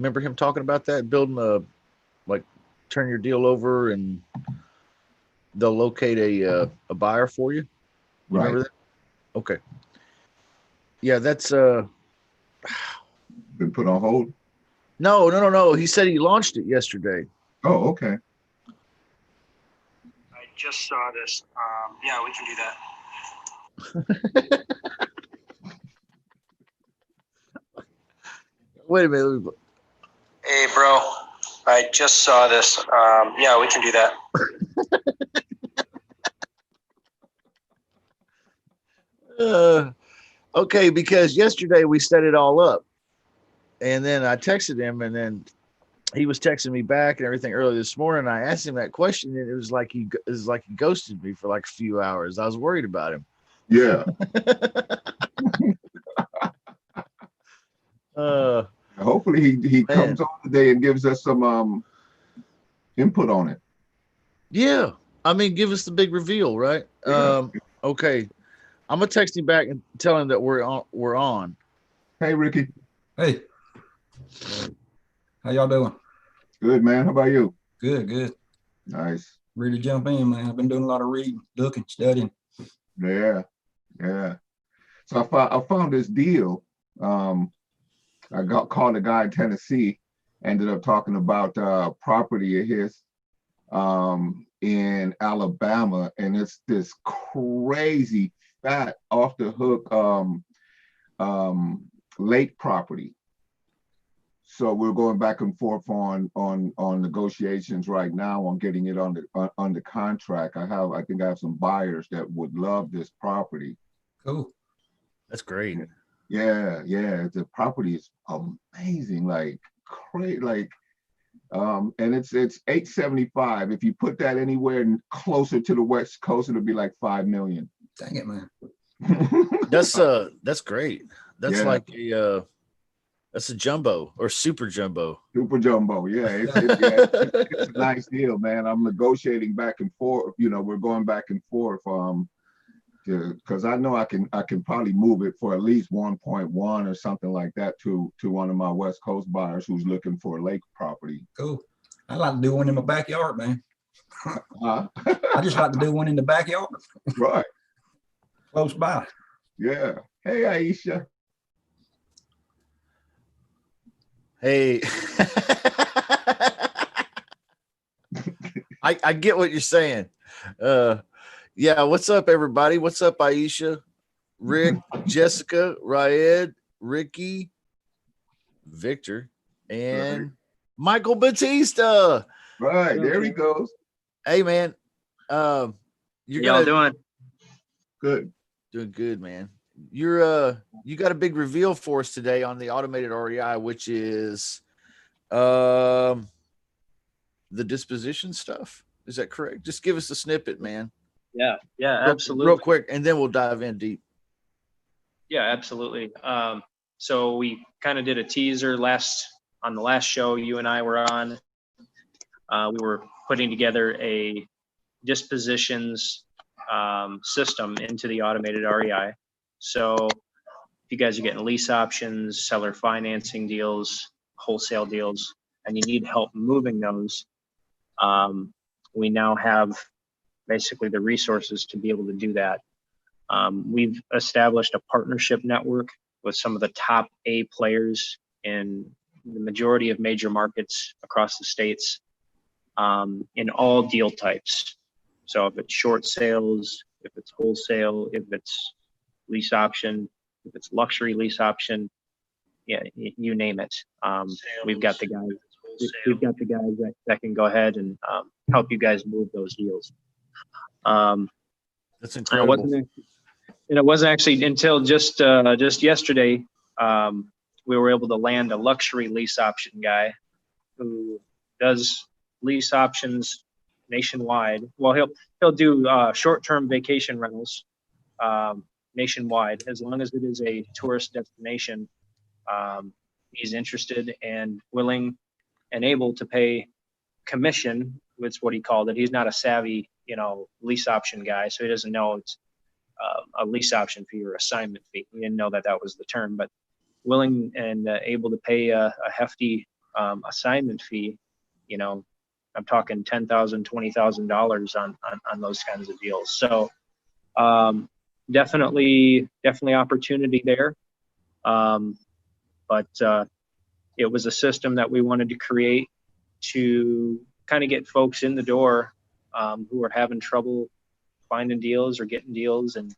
Remember him talking about that, building like turn your deal over and they'll locate a buyer for you. You Right. remember that? Okay. Yeah, that's Been put on hold. no. He said he launched it yesterday. Oh, okay. I just saw this. Yeah, we can do that. Wait a minute. Hey, bro. I just saw this. Yeah, we can do that. Okay, because yesterday we set it all up, and then I texted him, and then he was texting me back and everything early this morning. I asked him that question, and it was like he ghosted me for like a few hours. I was worried about him. Yeah. Hopefully he comes on today and gives us some input on it. Yeah, I mean, give us the big reveal, right? Yeah. Okay, I'm gonna text him back and tell him that we're on. We're on. Hey, Ricky. Hey, how y'all doing? Good, man. How about you? Good, good. Nice. Ready to jump in, man. I've been doing a lot of reading, looking, studying. Yeah, yeah. So I found this deal. I called a guy in Tennessee, ended up talking about property of his in Alabama, and it's this crazy fat off the hook lake property. So we're going back and forth on negotiations right now on getting it under contract. I think I have some buyers that would love this property. Cool. That's great. Yeah. The property is amazing, like great, like and it's 875. If you put that anywhere closer to the West Coast, it'll be like 5 million. Dang it, man. That's great. That's like that's a jumbo or super jumbo. Super jumbo, yeah. It's a nice deal, man. I'm negotiating back and forth. We're going back and forth because I know I can probably move it for at least 1.1 or something like that to one of my West Coast buyers who's looking for a lake property. Cool. I'd like to do one in my backyard, man. I just like to do one in the backyard. Right. Close by. Yeah. Hey, Aisha. Hey. I get what you're saying. Yeah, what's up, everybody? What's up, Aisha, Rick, Jessica, Raed, Ricky, Victor, and Michael Batista. Right, there he goes. Hey, man. Y'all doing? Good. Doing good, man. You got a big reveal for us today on the automated REI, which is the disposition stuff. Is that correct? Just give us a snippet, man. Yeah, absolutely. Real quick, and then we'll dive in deep. Yeah, absolutely. So we kind of did a teaser on the last show you and I were on. We were putting together a dispositions system into the automated REI. So if you guys are getting lease options, seller financing deals, wholesale deals, and you need help moving those, we now have basically the resources to be able to do that. We've established a partnership network with some of the top A players in the majority of major markets across the states, in all deal types. So if it's short sales, if it's wholesale, if it's lease option, if it's luxury lease option, yeah, you name it. We've got the guys. We've got the guys that can go ahead and help you guys move those deals. That's incredible. It wasn't actually until just yesterday we were able to land a luxury lease option guy who does lease options nationwide. Well, he'll do short-term vacation rentals nationwide, as long as it is a tourist destination. He's interested and willing and able to pay commission. It's what he called it. He's not a savvy, lease option guy, so he doesn't know it's a lease option fee or assignment fee. He didn't know that was the term, but willing and able to pay a hefty assignment fee, you know, I'm talking $10,000, $20,000 on those kinds of deals. So definitely opportunity there. But it was a system that we wanted to create to kind of get folks in the door who are having trouble finding deals or getting deals. And,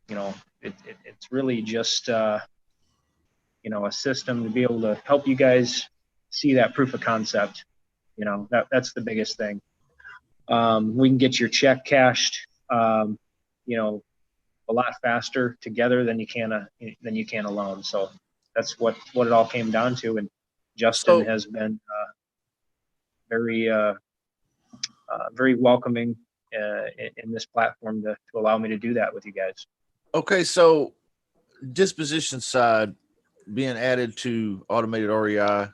you know, it's really just, you know, a system to be able to help you guys see that proof of concept. You know, that's the biggest thing. We can get your check cashed, you know, a lot faster together than you can alone. So that's what it all came down to. And Justin has been very welcoming in this platform to allow me to do that with you guys. Okay, so disposition side being added to automated REI.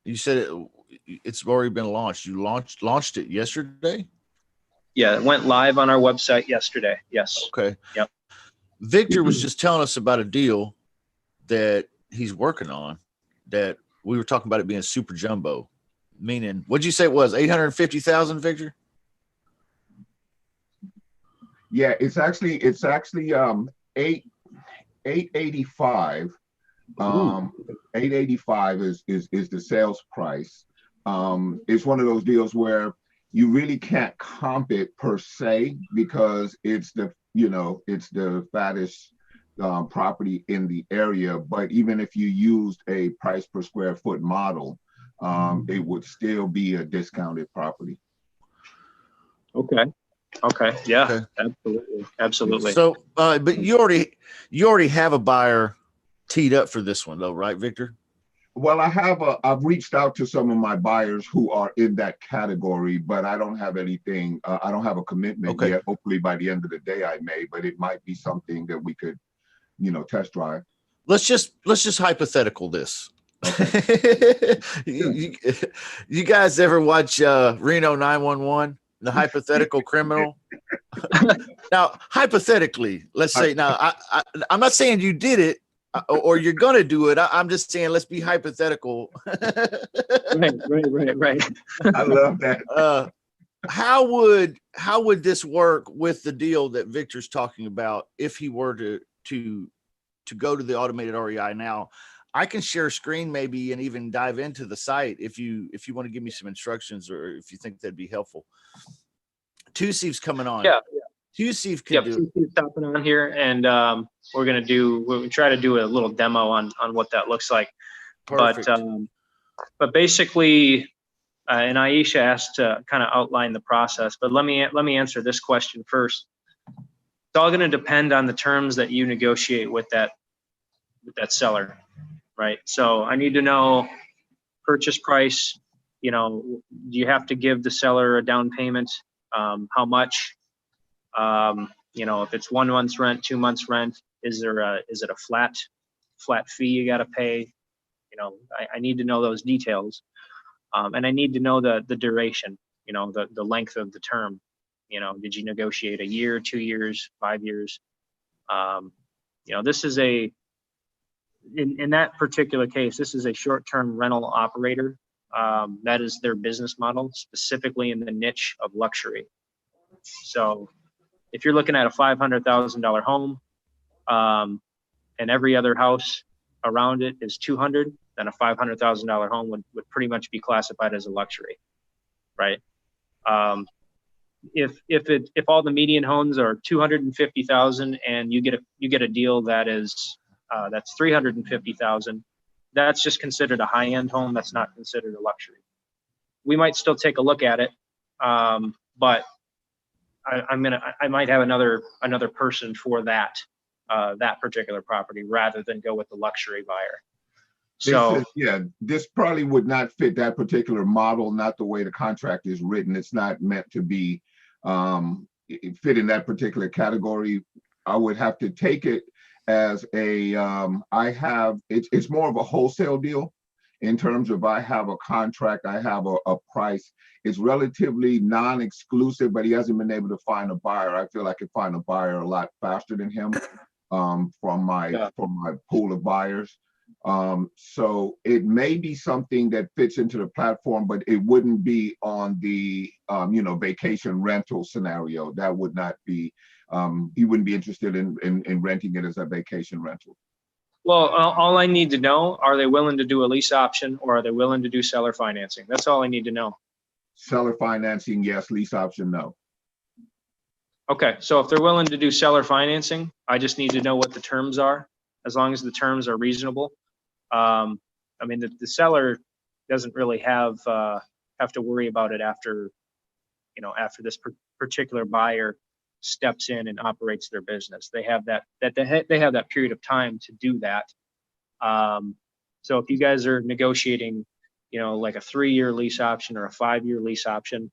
You said it's already been launched. You launched it yesterday? Yeah, it went live on our website yesterday. Yes. Okay. Yep. Victor was just telling us about a deal that he's working on that we were talking about it being super jumbo. Meaning, what'd you say it was? 850,000, Victor? Yeah, it's actually 885. 885 is the sales price. It's one of those deals where you really can't comp it per se because it's the fattest property in the area. But even if you used a price per square foot model, it would still be a discounted property. Okay. Yeah. Okay. Absolutely. So, but you already have a buyer teed up for this one, though, right, Victor? Well, I've reached out to some of my buyers who are in that category, but I don't have anything. I don't have a commitment yet. Hopefully by the end of the day I may, but it might be something that we could, test drive. Let's just hypothetical this. Okay. you guys ever watch Reno 911, the hypothetical criminal? Now, hypothetically, let's say, now I'm not saying you did it or you're gonna do it. I'm just saying, let's be hypothetical. Right. I love that. How would this work with the deal that Victor's talking about if he were to go to the automated REI? Now, I can share screen maybe and even dive into the site if you want to give me some instructions or if you think that'd be helpful. Two-Steve's coming on. Yeah. Two-Steve can do it. Two-Steve's stopping on here, and we'll try to do a little demo on what that looks like. Perfect. But basically, and Aisha asked to kind of outline the process, but let me answer this question first. It's all going to depend on the terms that you negotiate with that seller, right? So I need to know purchase price. Do you have to give the seller a down payment? How much? If it's 1 month's rent, 2 months rent, is it a flat fee you got to pay? I need to know those details. And I need to know the duration, the length of the term. Did you negotiate a year, 2 years, 5 years? This is in that particular case, this is a short-term rental operator. That is their business model, specifically in the niche of luxury. So if you're looking at a $500,000 home, and every other house around it is 200, then a $500,000 home would pretty much be classified as a luxury, right? If all the median homes are 250,000 and you get a deal that's 350,000, that's just considered a high-end home. That's not considered a luxury. We might still take a look at it, but I might have another person for that particular property rather than go with the luxury buyer. So this probably would not fit that particular model, not the way the contract is written. It's not meant to be fit in that particular category. I would have to take it as it's more of a wholesale deal in terms of I have a contract, I have a price. It's relatively non-exclusive, but he hasn't been able to find a buyer. I feel I could find a buyer a lot faster than him from my pool of buyers. So it may be something that fits into the platform, but it wouldn't be on the vacation rental scenario. That would not be. He wouldn't be interested in renting it as a vacation rental. Well, all I need to know, are they willing to do a lease option or are they willing to do seller financing? That's all I need to know. Seller financing, yes. Lease option, no. Okay, so if they're willing to do seller financing, I just need to know what the terms are, as long as the terms are reasonable. I mean, the seller doesn't really have to worry about it after this particular buyer steps in and operates their business. They have they have that period of time to do that. So if you guys are negotiating, like a 3-year lease option or a 5-year lease option,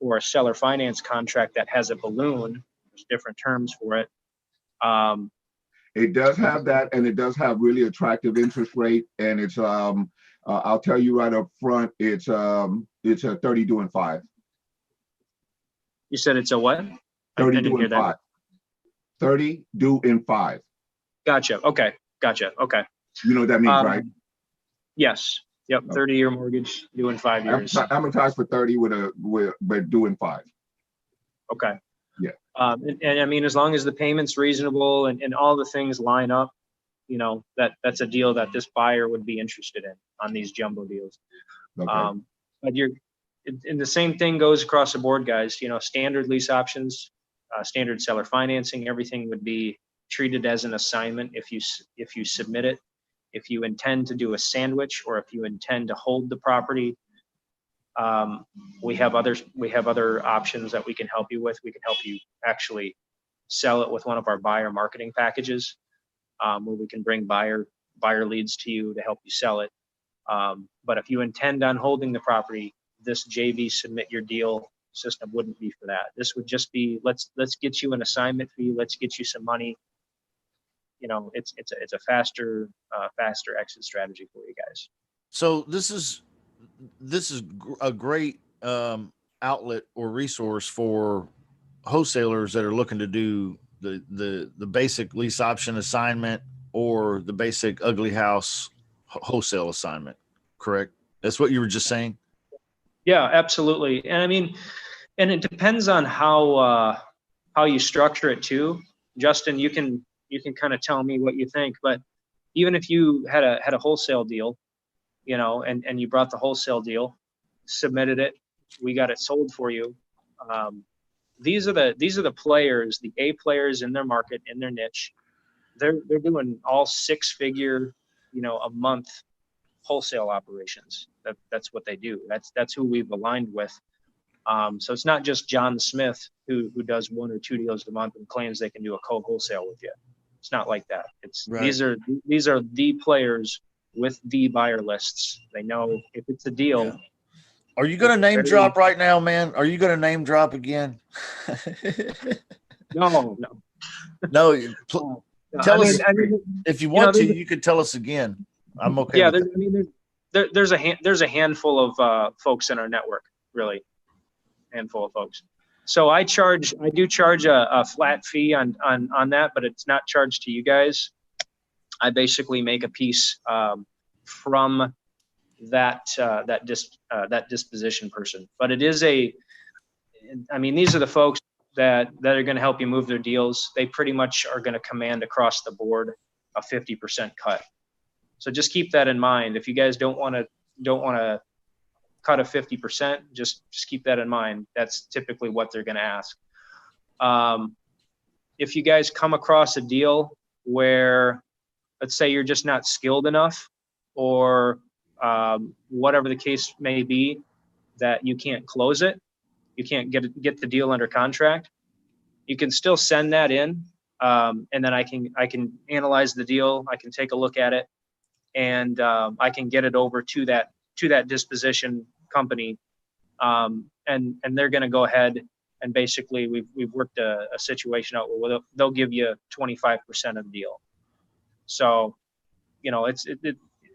or a seller finance contract that has a balloon, there's different terms for it. It does have that, and it does have really attractive interest rate, and it's I'll tell you right up front, it's a 30 due in 5. You said it's a what? 30 due in 5. 30 due in 5. Gotcha. Okay. Gotcha. Okay. You know what that means, right? Yes. Yep. 30-year mortgage due in 5 years. Amortized for 30 but due in 5. Okay. Yeah. And I mean, as long as the payment's reasonable and all the things line up, that's a deal that this buyer would be interested in on these jumbo deals. Okay. But and the same thing goes across the board, guys. Standard lease options, standard seller financing, everything would be treated as an assignment if you submit it. If you intend to do a sandwich, or if you intend to hold the property, we have other options that we can help you with. We can help you actually sell it with one of our buyer marketing packages, where we can bring buyer leads to you to help you sell it. But if you intend on holding the property, this JV submit your deal system wouldn't be for that. This would just be, let's get you an assignment fee. Let's get you some money. It's a faster exit strategy for you guys. So this is a great outlet or resource for wholesalers that are looking to do the basic lease option assignment or the basic ugly house wholesale assignment. Correct? That's what you were just saying. Yeah, absolutely. And I mean, and it depends on how you structure it too. Justin, you can kind of tell me what you think, but even if you had a wholesale deal, and you brought the wholesale deal, submitted it, we got it sold for you. These are the players, the A players in their market, in their niche. They're doing all 6-figure, a month wholesale operations. That's what they do. That's who we've aligned with. So it's not just John Smith who does 1 or 2 deals a month and claims they can do a co-wholesale with you. It's not like that. It's right. These are the players with the buyer lists. They know if it's a deal. Yeah. Are you going to name drop right now, man? Are you going to name drop again? No. Tell us if you want to. You could tell us again. I'm okay. Yeah, there's a handful of folks in our network, really, handful of folks. So I do charge a flat fee on that, but it's not charged to you guys. I basically make a piece from that disposition person. But it is these are the folks that are going to help you move their deals. They pretty much are going to command across the board a 50% cut. So just keep that in mind. If you guys don't want to cut a 50%, just keep that in mind. That's typically what they're going to ask. If you guys come across a deal where, let's say, you're just not skilled enough, or whatever the case may be, that you can't close it, you can't get the deal under contract, you can still send that in, and then I can analyze the deal. I can take a look at it, and I can get it over to that disposition company, and they're going to go ahead and basically we've worked a situation out where they'll give you 25% of the deal. So, it's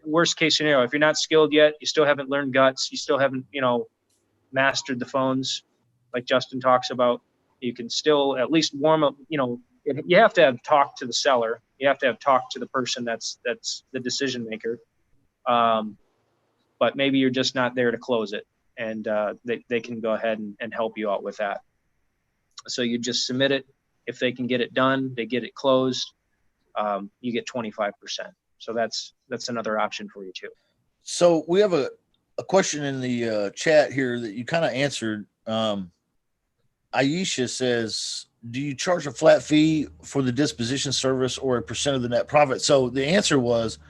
worst case scenario. If you're not skilled yet, you still haven't learned guts, you still haven't mastered the phones like Justin talks about, you can still at least warm up you have to have talked to the seller. You have to have talked to the person that's the decision maker. But maybe you're just not there to close it, and they can go ahead and help you out with that. So you just submit it. If they can get it done, they get it closed, you get 25%. So that's another option for you too. So we have a question in the chat here that you kind of answered. Aisha says, do you charge a flat fee for the disposition service or a percent of the net profit? So the answer was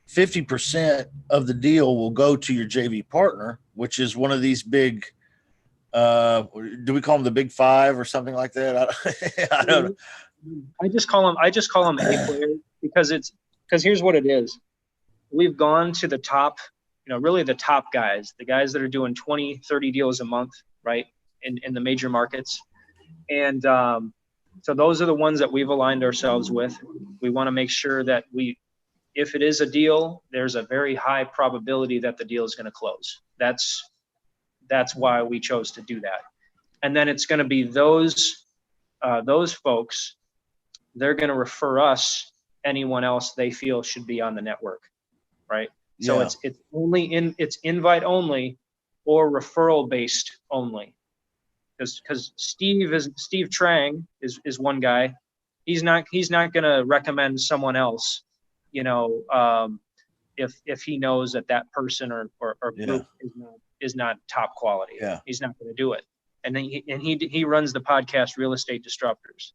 50% of the deal will go to your JV partner, which is one of these big, do we call them the big five or something like that? I don't know. I just call them A players because here's what it is. We've gone to the top, really the top guys, the guys that are doing 20, 30 deals a month, right? In the major markets. And so those are the ones that we've aligned ourselves with. We want to make sure that if it is a deal, there's a very high probability that the deal is going to close. That's why we chose to do that. And then it's going to be those folks, they're going to refer us anyone else they feel should be on the network, right? So it's it's invite only or referral based only. Because Steve Trang is one guy. He's not going to recommend someone else, if he knows that person or group is not top quality. Yeah. He's not going to do it. And then he runs the podcast Real Estate Disruptors.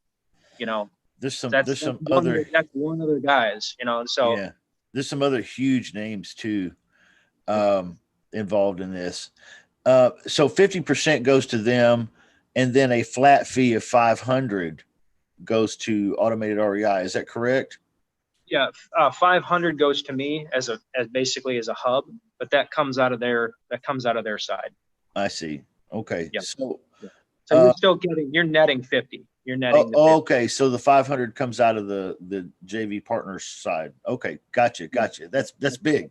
There's some one other guys. So yeah, there's some other huge names too involved in this. So 50% goes to them, and then a flat fee of $500 goes to Automated REI. Is that correct? Yeah, 500 goes to me as basically as a hub, but that comes out of their side. I see. Okay. Yep. So you're netting 50. You're netting. Okay. So the 500 comes out of the JV partners side. Okay. Gotcha. That's big.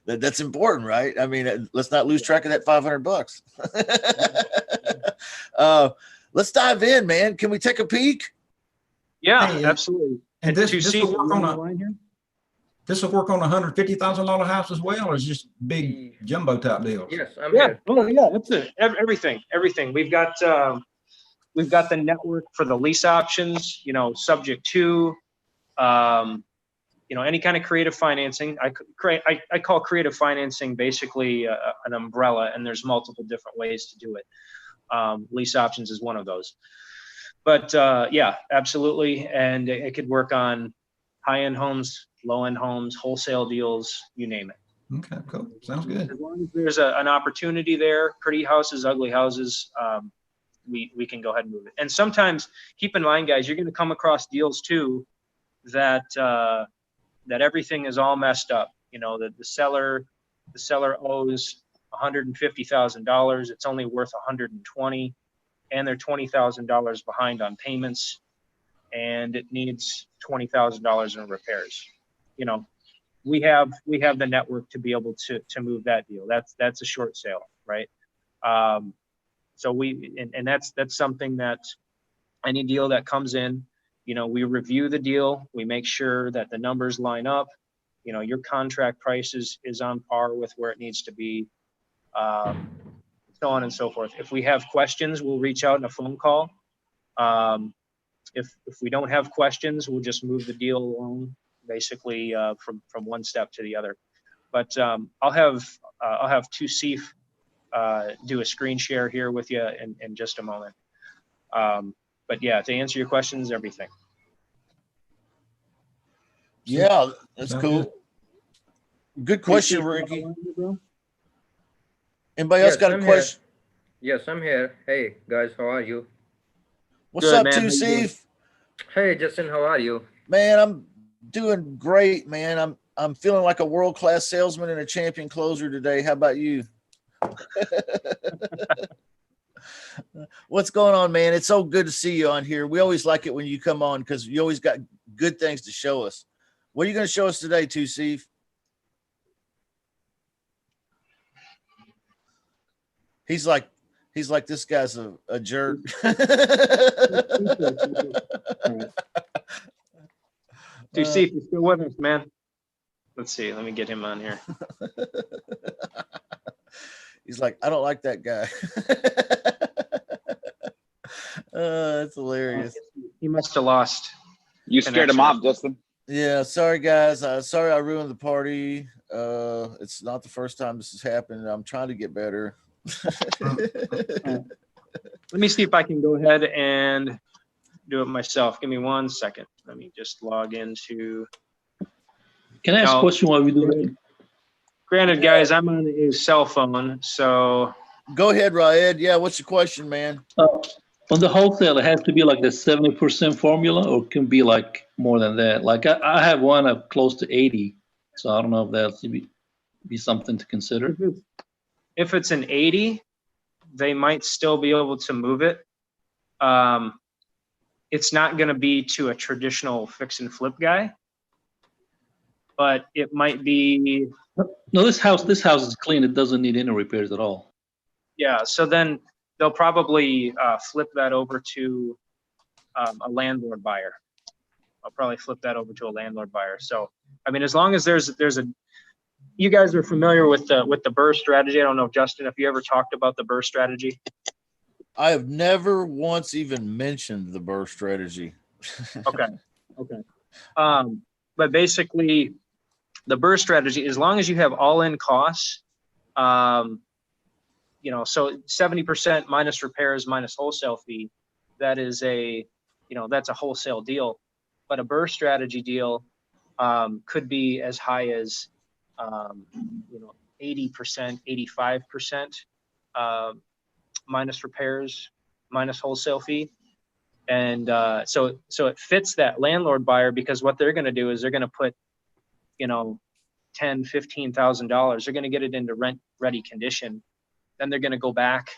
That's important, right? I mean, let's not lose track of that $500. Let's dive in, man. Can we take a peek? Yeah, Hey, absolutely. And this will work on a $150,000 house as well, or is just big jumbo type deals? Yes, I'm Yeah. here. Oh, yeah. That's it. Everything. We've got the network for the lease options. Subject to, any kind of creative financing. I call creative financing basically an umbrella, and there's multiple different ways to do it. Lease options is one of those. But yeah, absolutely. And it could work on high-end homes, low-end homes, wholesale deals, you name it. Okay, cool. Sounds good. As long as there's an opportunity there, pretty houses, ugly houses, we can go ahead and move it. And sometimes, keep in mind, guys, you're going to come across deals too that everything is all messed up. That the seller owes $150,000. It's only worth $120,000. And they're $20,000 behind on payments, and it needs $20,000 in repairs. We have the network to be able to move that deal. That's a short sale, right? So that's something that any deal that comes in, we review the deal, we make sure that the numbers line up. Your contract price is on par with where it needs to be. So on and so forth. If we have questions, we'll reach out in a phone call. If we don't have questions, we'll just move the deal along, basically from one step to the other. But I'll have Tusif do a screen share here with you in just a moment. But yeah, to answer your questions, everything. Yeah, that's cool. Good question, Ricky. Anybody else got a question? Yes, I'm here. Hey guys, how are you? What's Good, up, man. Tusif? Hey Justin, how are you? Man, I'm doing great, man. I'm feeling like a world-class salesman and a champion closer today. How about you? What's going on, man? It's so good to see you on here. We always like it when you come on because you always got good things to show us. What are you going to show us today, Tusif? He's like, He's like, this guy's a jerk. Do you see if you're still with us, man? Let's see. Let me get him on here. He's like, I don't like that guy. That's hilarious. He must have lost. You scared him off, Justin. Yeah, sorry guys. Sorry I ruined the party. It's not the first time this has happened. I'm trying to get better. Let me see if I can go ahead and do it myself. Give me 1 second. Let me just log into. Can I ask a question while we do that? Granted, guys, I'm on a cell phone, so. Go ahead, Raed. Yeah, what's your question, man? On the wholesale, it has to be like the 70% formula, or it can be like more than that. Like I have one of close to 80, so I don't know if that's be something to consider. If it's an 80, they might still be able to move it. It's not going to be to a traditional fix and flip guy, but it might be. No, this house is clean. It doesn't need any repairs at all. Yeah, so then they'll probably flip that over to a landlord buyer. I'll probably flip that over to a landlord buyer. So, I mean, as long as there's a, you guys are familiar with the BRRRR strategy. I don't know, Justin, if you ever talked about the BRRRR strategy. I have never once even mentioned the BRRRR strategy. Okay. But basically, the BRRRR strategy, as long as you have all-in costs, so 70% minus repairs minus wholesale fee, that is that's a wholesale deal. But a BRRRR strategy deal could be as high as 80%, 85% minus repairs minus wholesale fee. And so it fits that landlord buyer, because what they're going to do is they're going to put $10,000-$15,000. They're going to get it into rent ready condition. Then they're going to go back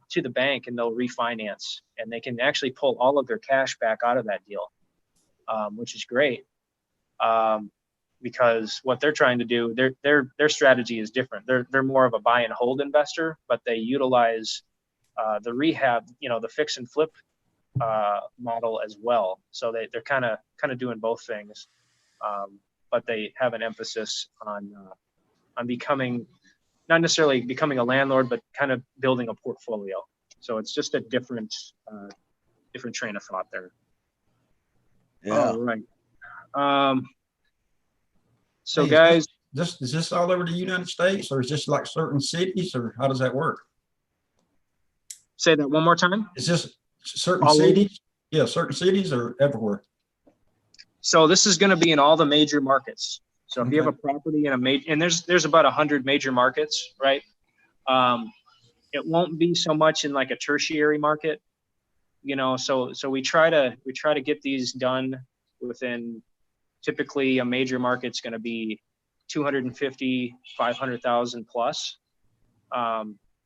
to the bank and they'll refinance, and they can actually pull all of their cash back out of that deal, which is great. Because what they're trying to do, their strategy is different. They're more of a buy and hold investor, but they utilize the rehab, the fix and flip model as well. So they're kind of doing both things, but they have an emphasis on becoming, not necessarily becoming a landlord, but kind of building a portfolio. So it's just a different train of thought there. Yeah. All right. So hey, guys, is this all over the United States, or is this like certain cities, or how does that work? Say that one more time. Is this certain cities? Yeah, certain cities or everywhere? So this is going to be in all the major markets. So if you have a property in a major, and there's about 100 major markets, right? It won't be so much in like a tertiary market, So we try to get these done within. Typically, a major market's going to be 250, 500,000 plus.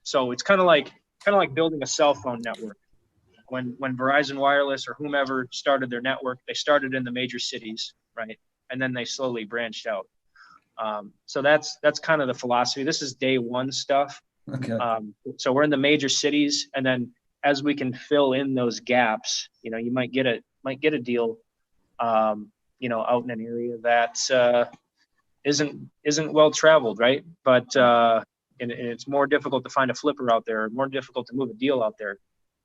So it's kind of like building a cell phone network. When Verizon Wireless or whomever started their network, they started in the major cities, right? And then they slowly branched out. So that's kind of the philosophy. This is day one stuff. Okay. So we're in the major cities, and then as we can fill in those gaps, you might get a deal, out in an area that isn't well traveled, right? But and it's more difficult to find a flipper out there, more difficult to move a deal out there.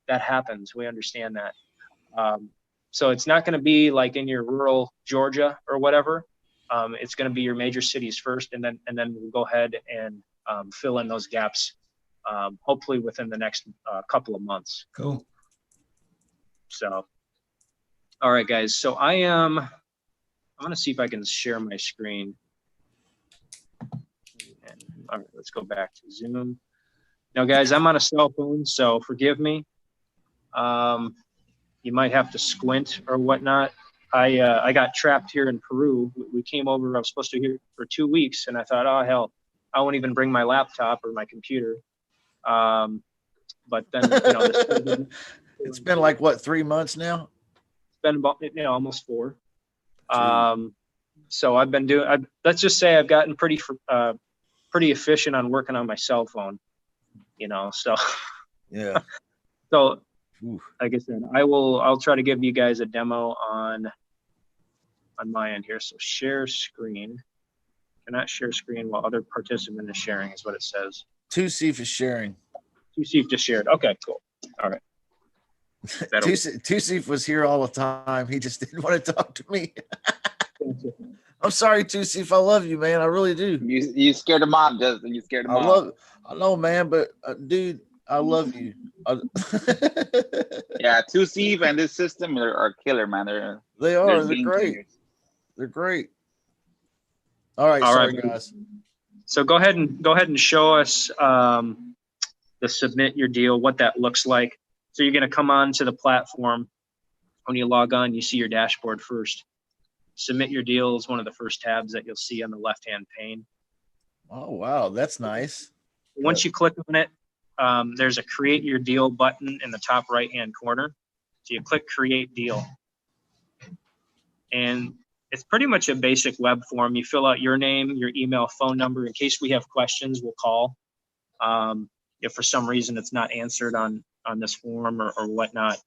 That happens. We understand that. So it's not going to be like in your rural Georgia or whatever. It's going to be your major cities first, and then we'll go ahead and fill in those gaps, hopefully within the next couple of months. Cool. So, all right, guys. So I'm going to see if I can share my screen. And, all right, let's go back to Zoom. Now, guys, I'm on a cell phone, so forgive me. You might have to squint or whatnot. I got trapped here in Peru. We came over. I was supposed to be here for 2 weeks, and I thought, oh hell, I won't even bring my laptop or my computer. But then, it's been like what, 3 months now? It's been about almost 4. So I've been doing. Let's just say I've gotten pretty efficient on working on my cell phone. So Yeah. So Ooh. like I said, I'll try to give you guys a demo on my end here. So share screen. Cannot share screen while other participant is sharing is what it says. 2Cf is sharing. 2Cf just shared. Okay, cool. All right. 2Cf was here all the time. He just didn't want to talk to me. I'm sorry, 2Cf. I love you, man. I really do. You scared him off, Justin. You scared him off. I know, man, but dude, I love you. Yeah, 2Cf and this system are killer, man. They're They're game great. changers. They're great. All right, sorry guys. So go ahead and show us the submit your deal, what that looks like. So you're going to come on to the platform. When you log on, you see your dashboard first. Submit your deal is one of the first tabs that you'll see on the left-hand pane. Oh, wow. That's nice. Once you click on it, there's a create your deal button in the top right-hand corner. So you click create deal. And it's pretty much a basic web form. You fill out your name, your email, phone number. In case we have questions, we'll call. If for some reason it's not answered on this form or whatnot.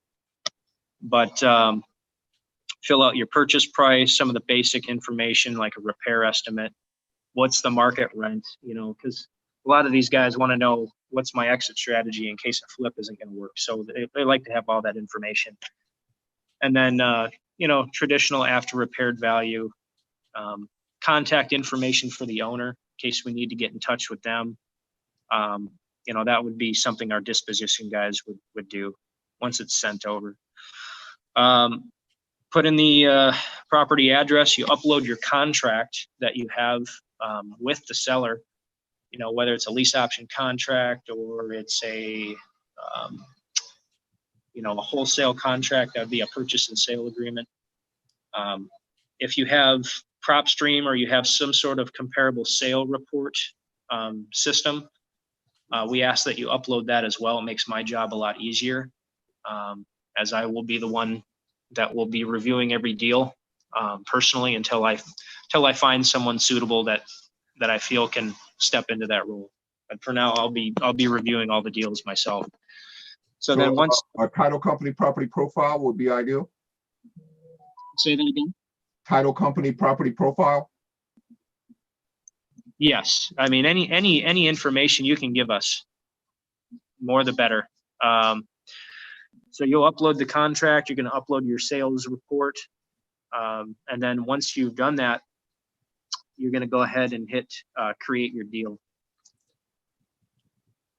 But fill out your purchase price, some of the basic information like a repair estimate. What's the market rent? You know, because a lot of these guys want to know what's my exit strategy in case a flip isn't going to work. So they like to have all that information. And then, you know, traditional after repaired value, contact information for the owner in case we need to get in touch with them. You know, that would be something our disposition guys would do once it's sent over. Put in the property address, you upload your contract that you have with the seller, you know, whether it's a lease option contract or it's a, you know, a wholesale contract, that would be a purchase and sale agreement. If you have PropStream or you have some sort of comparable sale report system, we ask that you upload that as well. It makes my job a lot easier, as I will be the one that will be reviewing every deal personally until I find someone suitable that I feel can step into that role. But for now, I'll be reviewing all the deals myself. So then once a title company property profile would be ideal. Say that again. Title company property profile. Yes, I mean any information you can give us, more the better. So you'll upload the contract. You're going to upload your sales report, and then once you've done that, you're going to go ahead and hit create your deal.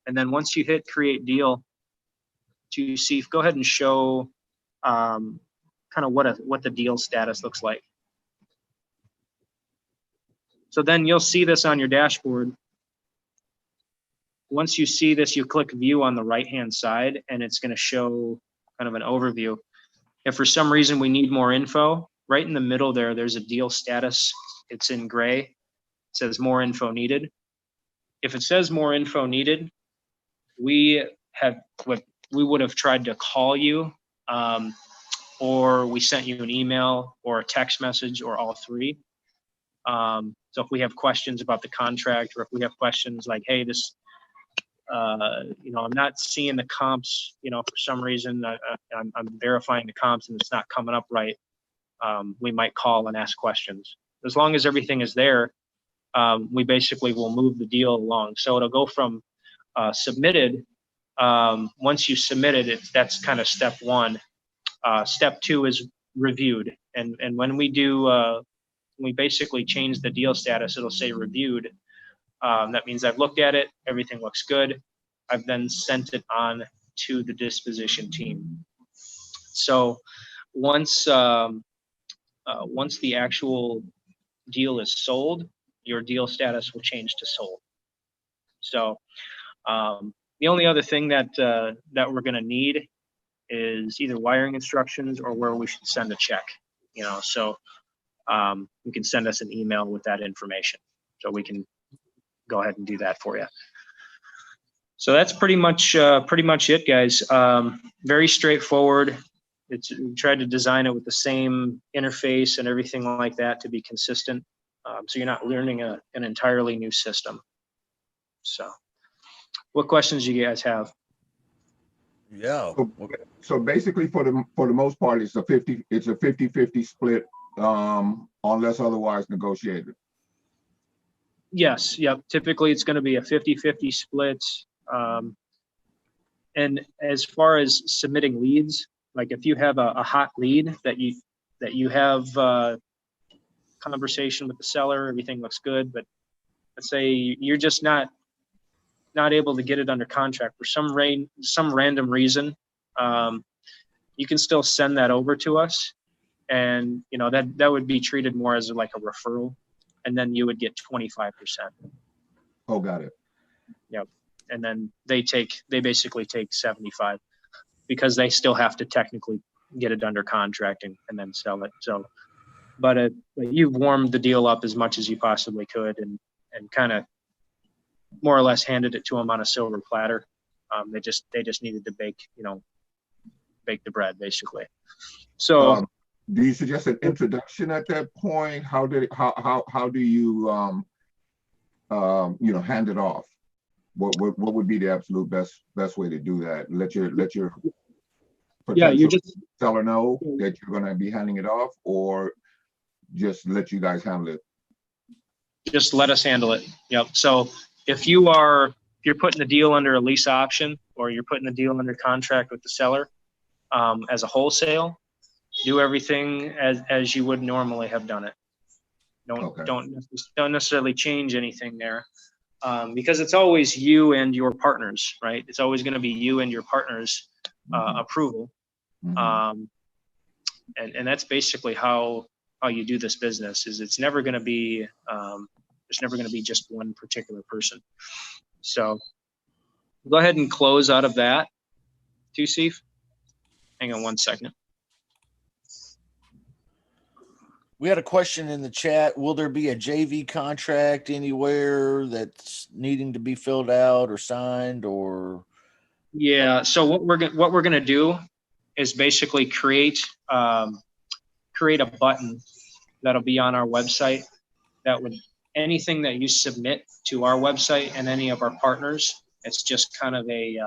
And then once you hit create deal, to see, go ahead and show kind of what the deal status looks like. So then you'll see this on your dashboard. Once you see this, you click view on the right-hand side, and it's going to show kind of an overview. If for some reason we need more info, right in the middle there's a deal status. It's in gray. It says more info needed. If it says more info needed, we would have tried to call you, or we sent you an email or a text message or all three. So if we have questions about the contract, or if we have questions like, hey, this, you know, I'm not seeing the comps, you know, for some reason, I'm verifying the comps and it's not coming up right, we might call and ask questions. As long as everything is there, we basically will move the deal along. So it'll go from submitted. Once you submit it, that's kind of step one. Step two is reviewed. And when we do, we basically change the deal status, it'll say reviewed. That means I've looked at it, everything looks good. I've then sent it on to the disposition team. So once the actual deal is sold, your deal status will change to sold. So the only other thing that we're going to need is either wiring instructions or where we should send a check. You know, so you can send us an email with that information, so we can go ahead and do that for you. So that's pretty much it, guys. Very straightforward. We tried to design it with the same interface and everything like that to be consistent, so you're not learning an entirely new system. So what questions do you guys have? Yeah. So basically for the most part, it's a 50-50 split, unless otherwise negotiated. Yes, yep. Typically, it's going to be a 50-50 split. And as far as submitting leads, like if you have a hot lead that you have conversation with the seller, everything looks good, but let's say you're just not able to get it under contract for some random reason, you can still send that over to us, and that would be treated more as like a referral, and then you would get 25%. Oh, got it. Yep. And then they basically take 75 because they still have to technically get it under contract and then sell it. So, but you've warmed the deal up as much as you possibly could, and kind of more or less handed it to them on a silver platter. They just needed to bake the bread basically. So, do you suggest an introduction at that point? How do you hand it off? What would be the absolute best way to do that? Let your seller know that you're going to be handing it off, or just let you guys handle it? Just let us handle it. Yep. So if you're putting the deal under a lease option, or you're putting the deal under contract with the seller, as a wholesale, do everything as you would normally have done it. Don't necessarily change anything there, because it's always you and your partners, right? It's always going to be you and your partners' approval, and that's basically how you do this business. Is it's never going to be there's never going to be just one particular person. So go ahead and close out of that, Tusif. Hang on one second. We had a question in the chat. Will there be a JV contract anywhere that's needing to be filled out or signed, or? Yeah. So what we're going to do is basically create a button that'll be on our website that would, anything that you submit to our website and any of our partners, it's just kind of a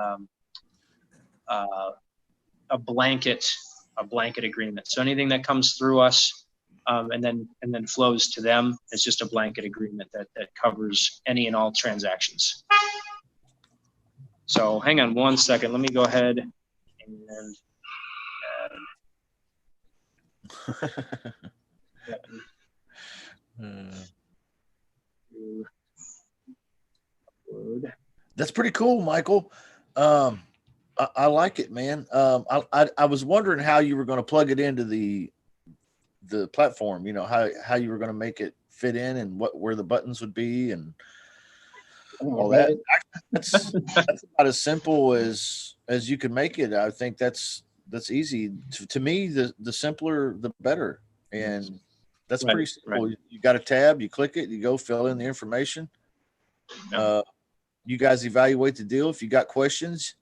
blanket agreement. So anything that comes through us, and then flows to them, it's just a blanket agreement that covers any and all transactions. So hang on one second. Let me go ahead and That's pretty cool, Michael. I like it, man. I was wondering how you were going to plug it into the platform, how you were going to make it fit in, and where the buttons would be, and all that. That's about as simple as you can make it. I think that's easy. To me, the simpler the better, and that's pretty simple. Right. You got a tab, you click it, you go fill in the information. You guys evaluate the deal. If you got questions,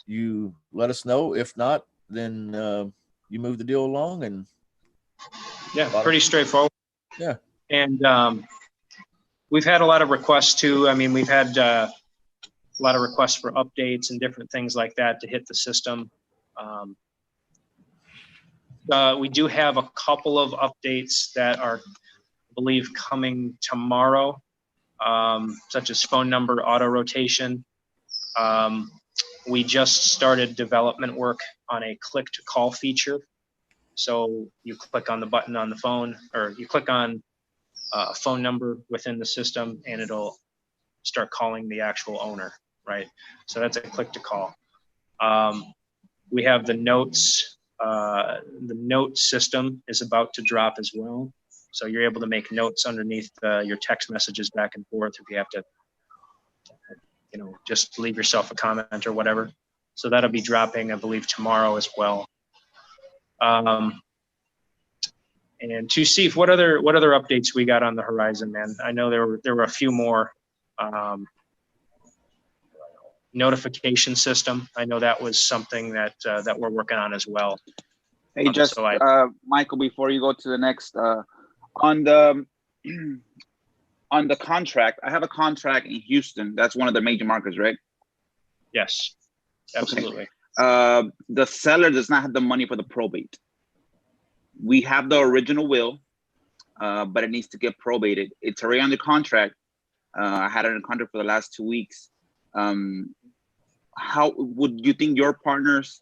you let us know. If not, then you move the deal along, and pretty straightforward. Yeah. And we've had a lot of requests too. I mean, we've had a lot of requests for updates and different things like that to hit the system. We do have a couple of updates that are, I believe, coming tomorrow, such as phone number auto rotation. We just started development work on a click to call feature. So you click on the button on the phone, or you click on a phone number within the system, and it'll start calling the actual owner, right? So that's a click to call. We have the notes. The note system is about to drop as well. So you're able to make notes underneath your text messages back and forth if you have to, just leave yourself a comment or whatever. So that'll be dropping, I believe, tomorrow as well. And to see what other updates we got on the horizon, man. I know there were a few more. Notification system. I know that was something that we're working on as well. Hey, Michael, before you go to the next, on the contract, I have a contract in Houston. That's one of the major markets, right? Yes, absolutely. The seller does not have the money for the probate. We have the original will, but it needs to get probated. It's already under contract. I had it in contract for the last 2 weeks. How would you think your partners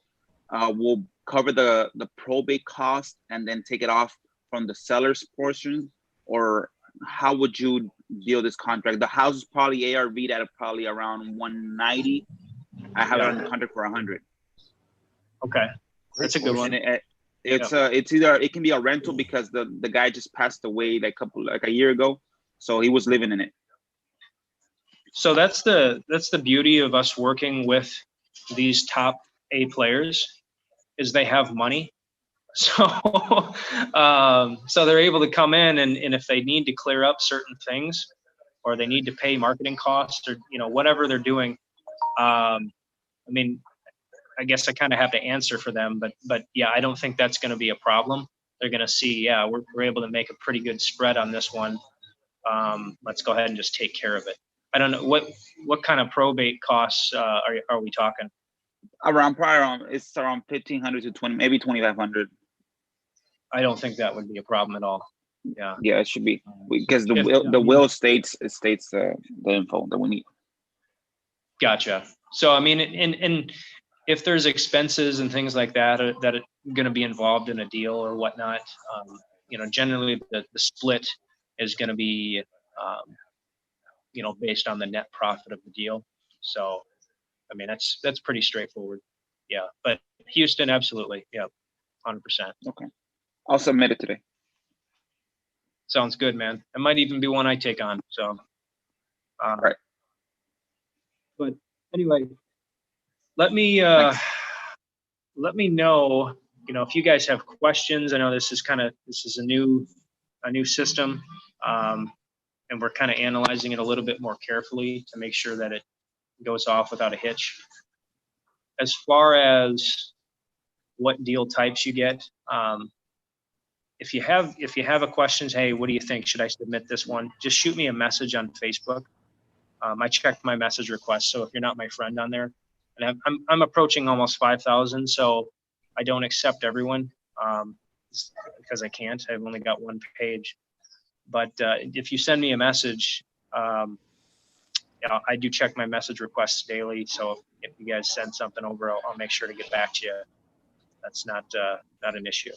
will cover the probate cost and then take it off from the seller's portion? Or how would you deal this contract? The house is probably ARV'd at probably around 190. I have it under contract for 100. Okay, that's a good one. And it's either it can be a rental because the guy just passed away like a year ago, so he was living in it. So that's the beauty of us working with these top A players, is they have money. So so they're able to come in and if they need to clear up certain things, or they need to pay marketing costs, or whatever they're doing. I mean, I guess I kind of have to answer for them, but yeah, I don't think that's going to be a problem. They're going to see, yeah, we're able to make a pretty good spread on this one. Let's go ahead and just take care of it. I don't know what kind of probate costs are we talking? It's around 1,500 to 20, maybe 2,500. I don't think that would be a problem at all. Yeah. Yeah, it should be, because the will states the info that we need. Gotcha. So I mean, and if there's expenses and things like that that are going to be involved in a deal or whatnot, generally the split is going to be, based on the net profit of the deal. So, I mean, that's pretty straightforward. Yeah, but Houston, absolutely. Yeah, 100%. Okay, I'll submit it today. Sounds good, man. It might even be one I take on. So, right. But anyway, let me know, if you guys have questions. I know this is a new system, and we're kind of analyzing it a little bit more carefully to make sure that it goes off without a hitch. As far as what deal types you get, if you have a question, hey, what do you think? Should I submit this one? Just shoot me a message on Facebook. I checked my message requests, so if you're not my friend on there, and I'm approaching almost 5,000, so I don't accept everyone because I can't. I've only got one page. But if you send me a message, I do check my message requests daily. So if you guys send something over, I'll make sure to get back to you. That's not an issue.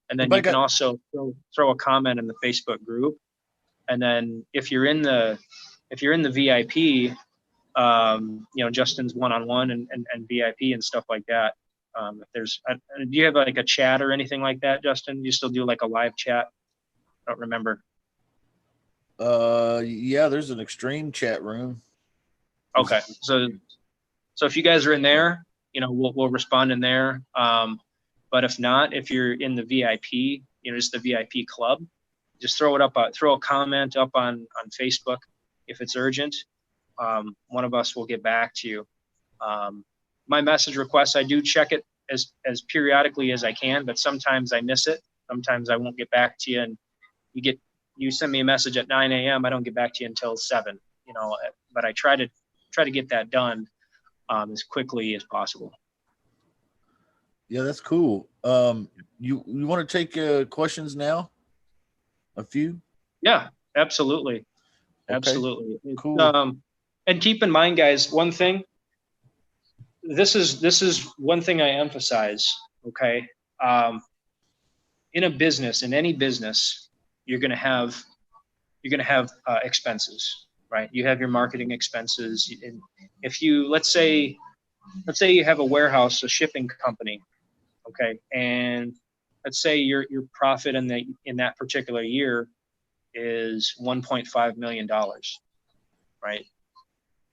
And then you can also throw a comment in the Facebook group. And then if you're in the VIP, Justin's one-on-one and VIP and stuff like that. Do you have like a chat or anything like that, Justin? Do you still do like a live chat? I don't remember. Yeah, there's an extreme chat room. Okay, so if you guys are in there, we'll respond in there. But if not, if you're in the VIP, just the VIP club, just throw a comment up on Facebook if it's urgent. One of us will get back to you. My message requests, I do check it as periodically as I can, but sometimes I miss it. Sometimes I won't get back to you, and you send me a message at 9 a.m. I don't get back to you until 7. But I try to get that done as quickly as possible. Yeah, that's cool. You want to take questions now? A few? Yeah, absolutely. Okay. Absolutely. Cool. And keep in mind, guys, one thing. This is one thing I emphasize. Okay. In any business, you're going to have expenses, right? You have your marketing expenses. And if let's say you have a warehouse, a shipping company, okay, and let's say your profit in that particular year is $1.5 million, right?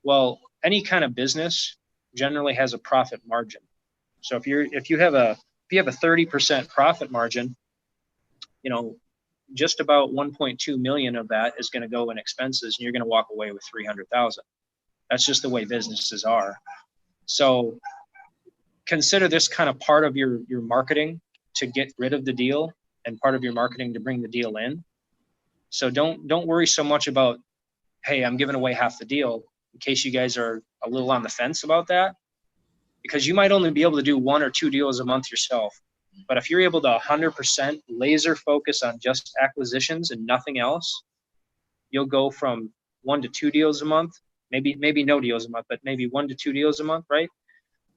Well, any kind of business generally has a profit margin. So if you have a 30% profit margin, just about 1.2 million of that is going to go in expenses, and you're going to walk away with 300,000. That's just the way businesses are. So consider this kind of part of your marketing to get rid of the deal, and part of your marketing to bring the deal in. So don't worry so much about, hey, I'm giving away half the deal, in case you guys are a little on the fence about that. because you might only be able to do 1 or 2 deals a month yourself. But if you're able to 100% laser focus on just acquisitions and nothing else, you'll go from 1 to 2 deals a month, maybe no deals a month, but maybe 1 to 2 deals a month, right?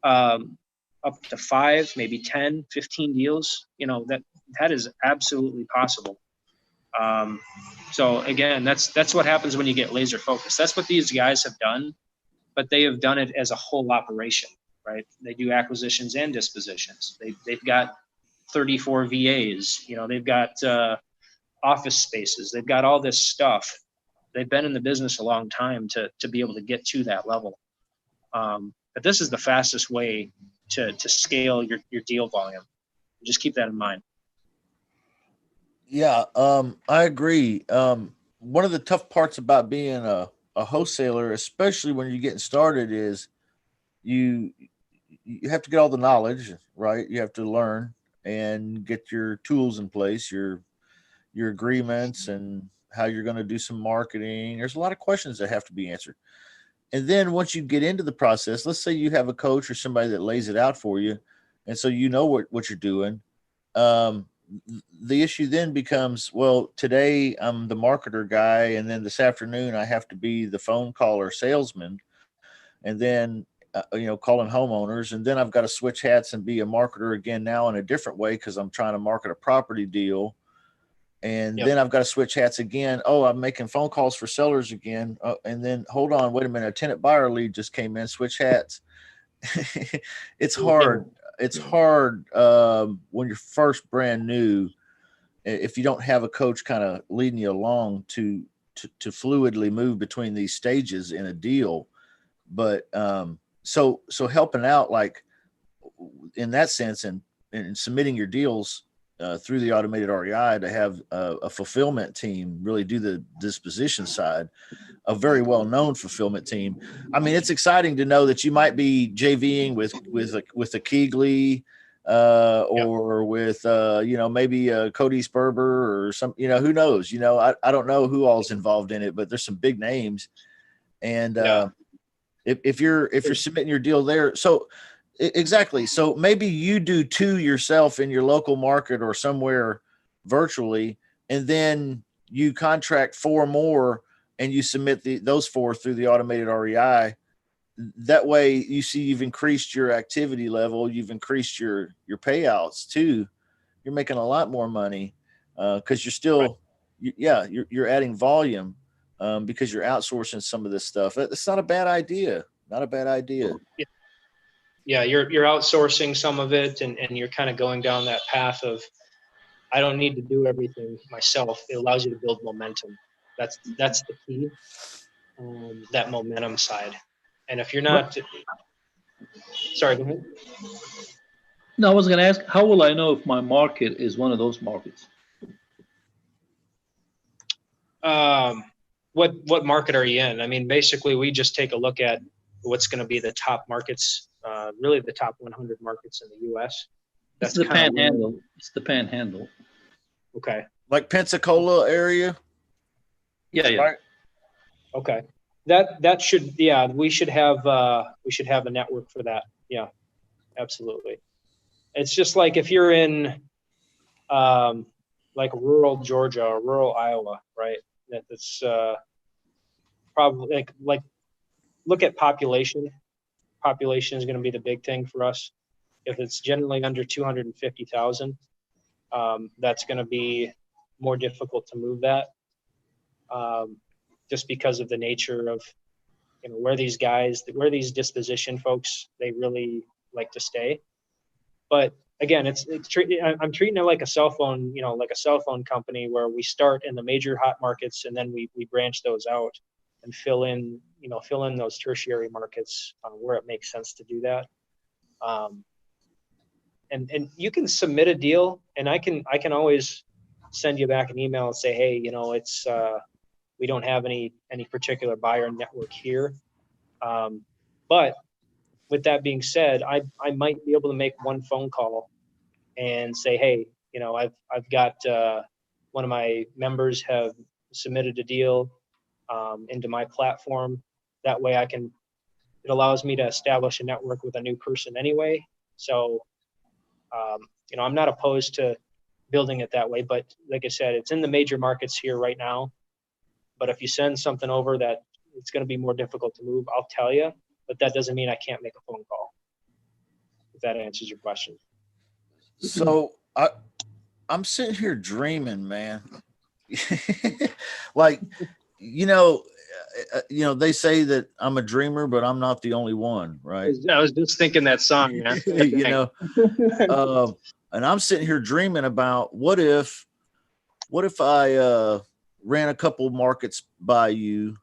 Up to 5, maybe 10, 15 deals. You know, that is absolutely possible. So again, that's what happens when you get laser focused. That's what these guys have done, but they have done it as a whole operation, right? They do acquisitions and dispositions. They've got 34 VAs, you know, they've got office spaces, they've got all this stuff. They've been in the business a long time to be able to get to that level. But this is the fastest way to scale your deal volume. Just keep that in mind. Yeah, I agree. One of the tough parts about being a wholesaler, especially when you're getting started, is you have to get all the knowledge, right? You have to learn and get your tools in place, your agreements, and how you're going to do some marketing. There's a lot of questions that have to be answered. And then once you get into the process, let's say you have a coach or somebody that lays it out for you, and so you know what you're doing. The issue then becomes, well, today I'm the marketer guy, and then this afternoon I have to be the phone caller salesman, and then calling homeowners, and then I've got to switch hats and be a marketer again now in a different way because I'm trying to market a property deal. And then I've got to switch hats again. Oh, I'm making phone calls for sellers again. And then hold on, wait a minute, a tenant buyer lead just came in, switch hats. It's hard. It's hard when you're first brand new, if you don't have a coach kind of leading you along to fluidly move between these stages in a deal. But so helping out, like in that sense, and submitting your deals through the automated REI, to have a fulfillment team really do the disposition side, a very well-known fulfillment team. I mean, it's exciting to know that you might be JVing with a Keegley or with maybe Cody Sperber or some, who knows, I don't know who all's involved in it, but there's some big names. And if you're submitting your deal there, so exactly. So maybe you do 2 yourself in your local market or somewhere virtually, and then you contract 4 more and you submit those 4 through the automated REI. That way you see you've increased your activity level. You've increased your payouts too. You're making a lot more money because you're still, you're adding volume because you're outsourcing some of this stuff. It's not a bad idea. Not a bad idea. Yeah, you're outsourcing some of it, and you're kind of going down that path of, I don't need to do everything myself. It allows you to build momentum. That's the key, that momentum side. And if you're not, sorry, go ahead. No, I was going to ask, how will I know if my market is one of those markets? What market are you in? I mean, basically, we just take a look at what's going to be the top markets, really the top 100 markets in the U.S. It's the Panhandle. It's the Panhandle. Okay. Like Pensacola area. Yeah. Right? Okay. That should, we should have a network for that. Yeah, absolutely. It's just like if you're in like rural Georgia or rural Iowa, right? That's probably like look at population. Population is going to be the big thing for us. If it's generally under 250,000, that's going to be more difficult to move that, just because of the nature of where these disposition folks, they really like to stay. But again, I'm treating it like a cell phone, like a cell phone company, where we start in the major hot markets and then we branch those out and fill in those tertiary markets where it makes sense to do that. And you can submit a deal, and I can always send you back an email and say, hey, it's we don't have any particular buyer network here. But with that being said, I might be able to make one phone call and say, hey, I've got one of my members have submitted a deal into my platform. That way I can it allows me to establish a network with a new person anyway. So, you know, I'm not opposed to building it that way, but like I said, it's in the major markets here right now. But if you send something over that it's going to be more difficult to move, I'll tell you, but that doesn't mean I can't make a phone call. If that answers your question. So I'm sitting here dreaming, man. Like, you know, they say that I'm a dreamer, but I'm not the only one, right? I was just thinking that song, man. You know, and I'm sitting here dreaming about what if I ran a couple markets by you,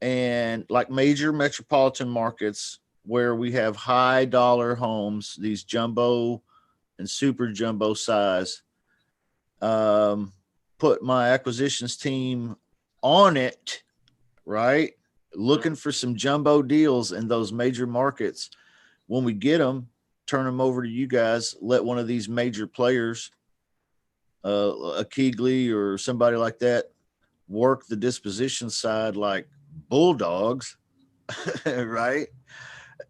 and like major metropolitan markets where we have high dollar homes, these jumbo and super jumbo size. Put my acquisitions team on it, right? Looking for some jumbo deals in those major markets. When we get them, turn them over to you guys. Let one of these major players, a Keegley or somebody like that, work the disposition side like bulldogs, right?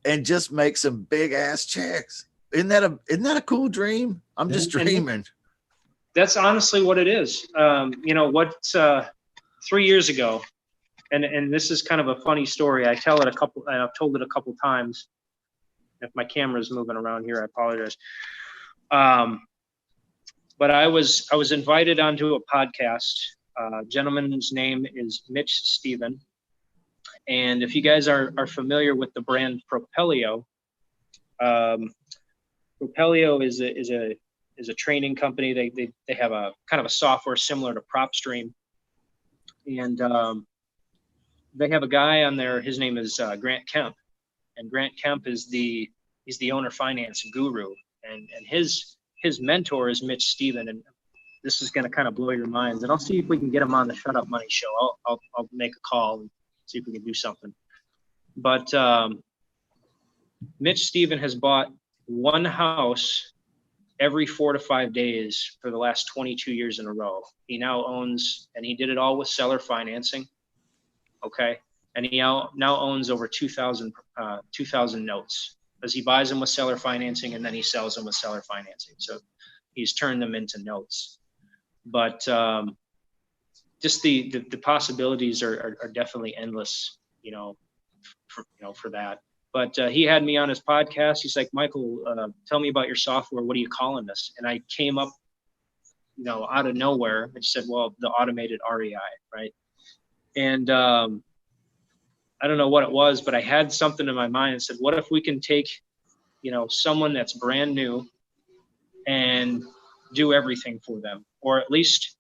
And just make some big ass checks. Isn't that a cool dream? I'm just dreaming. That's honestly what it is. You know what? 3 years ago, and this is kind of a funny story. I've told it a couple times. If my camera is moving around here, I apologize. But I was invited onto a podcast. Gentleman's name is Mitch Stephen, and if you guys are familiar with the brand Propelio, Propelio is a training company. They have a kind of a software similar to PropStream, and they have a guy on there. His name is Grant Kemp, and Grant Kemp is he's the owner finance guru, and his mentor is Mitch Stephen, and this is going to kind of blow your minds. And I'll see if we can get him on the Shut Up Money show. I'll make a call and see if we can do something. But Mitch Stephen has bought one house every 4 to 5 days for the last 22 years in a row. He now owns, and he did it all with seller financing. Okay. And he now owns over 2,000 notes, because he buys them with seller financing and then he sells them with seller financing. So he's turned them into notes. But just the possibilities are definitely endless, for that. But he had me on his podcast. He's like, Michael, tell me about your software. What are you calling this? And I came up, out of nowhere. I just said, well, the automated REI, right? And I don't know what it was, but I had something in my mind and said, what if we can take, someone that's brand new and do everything for them, or at least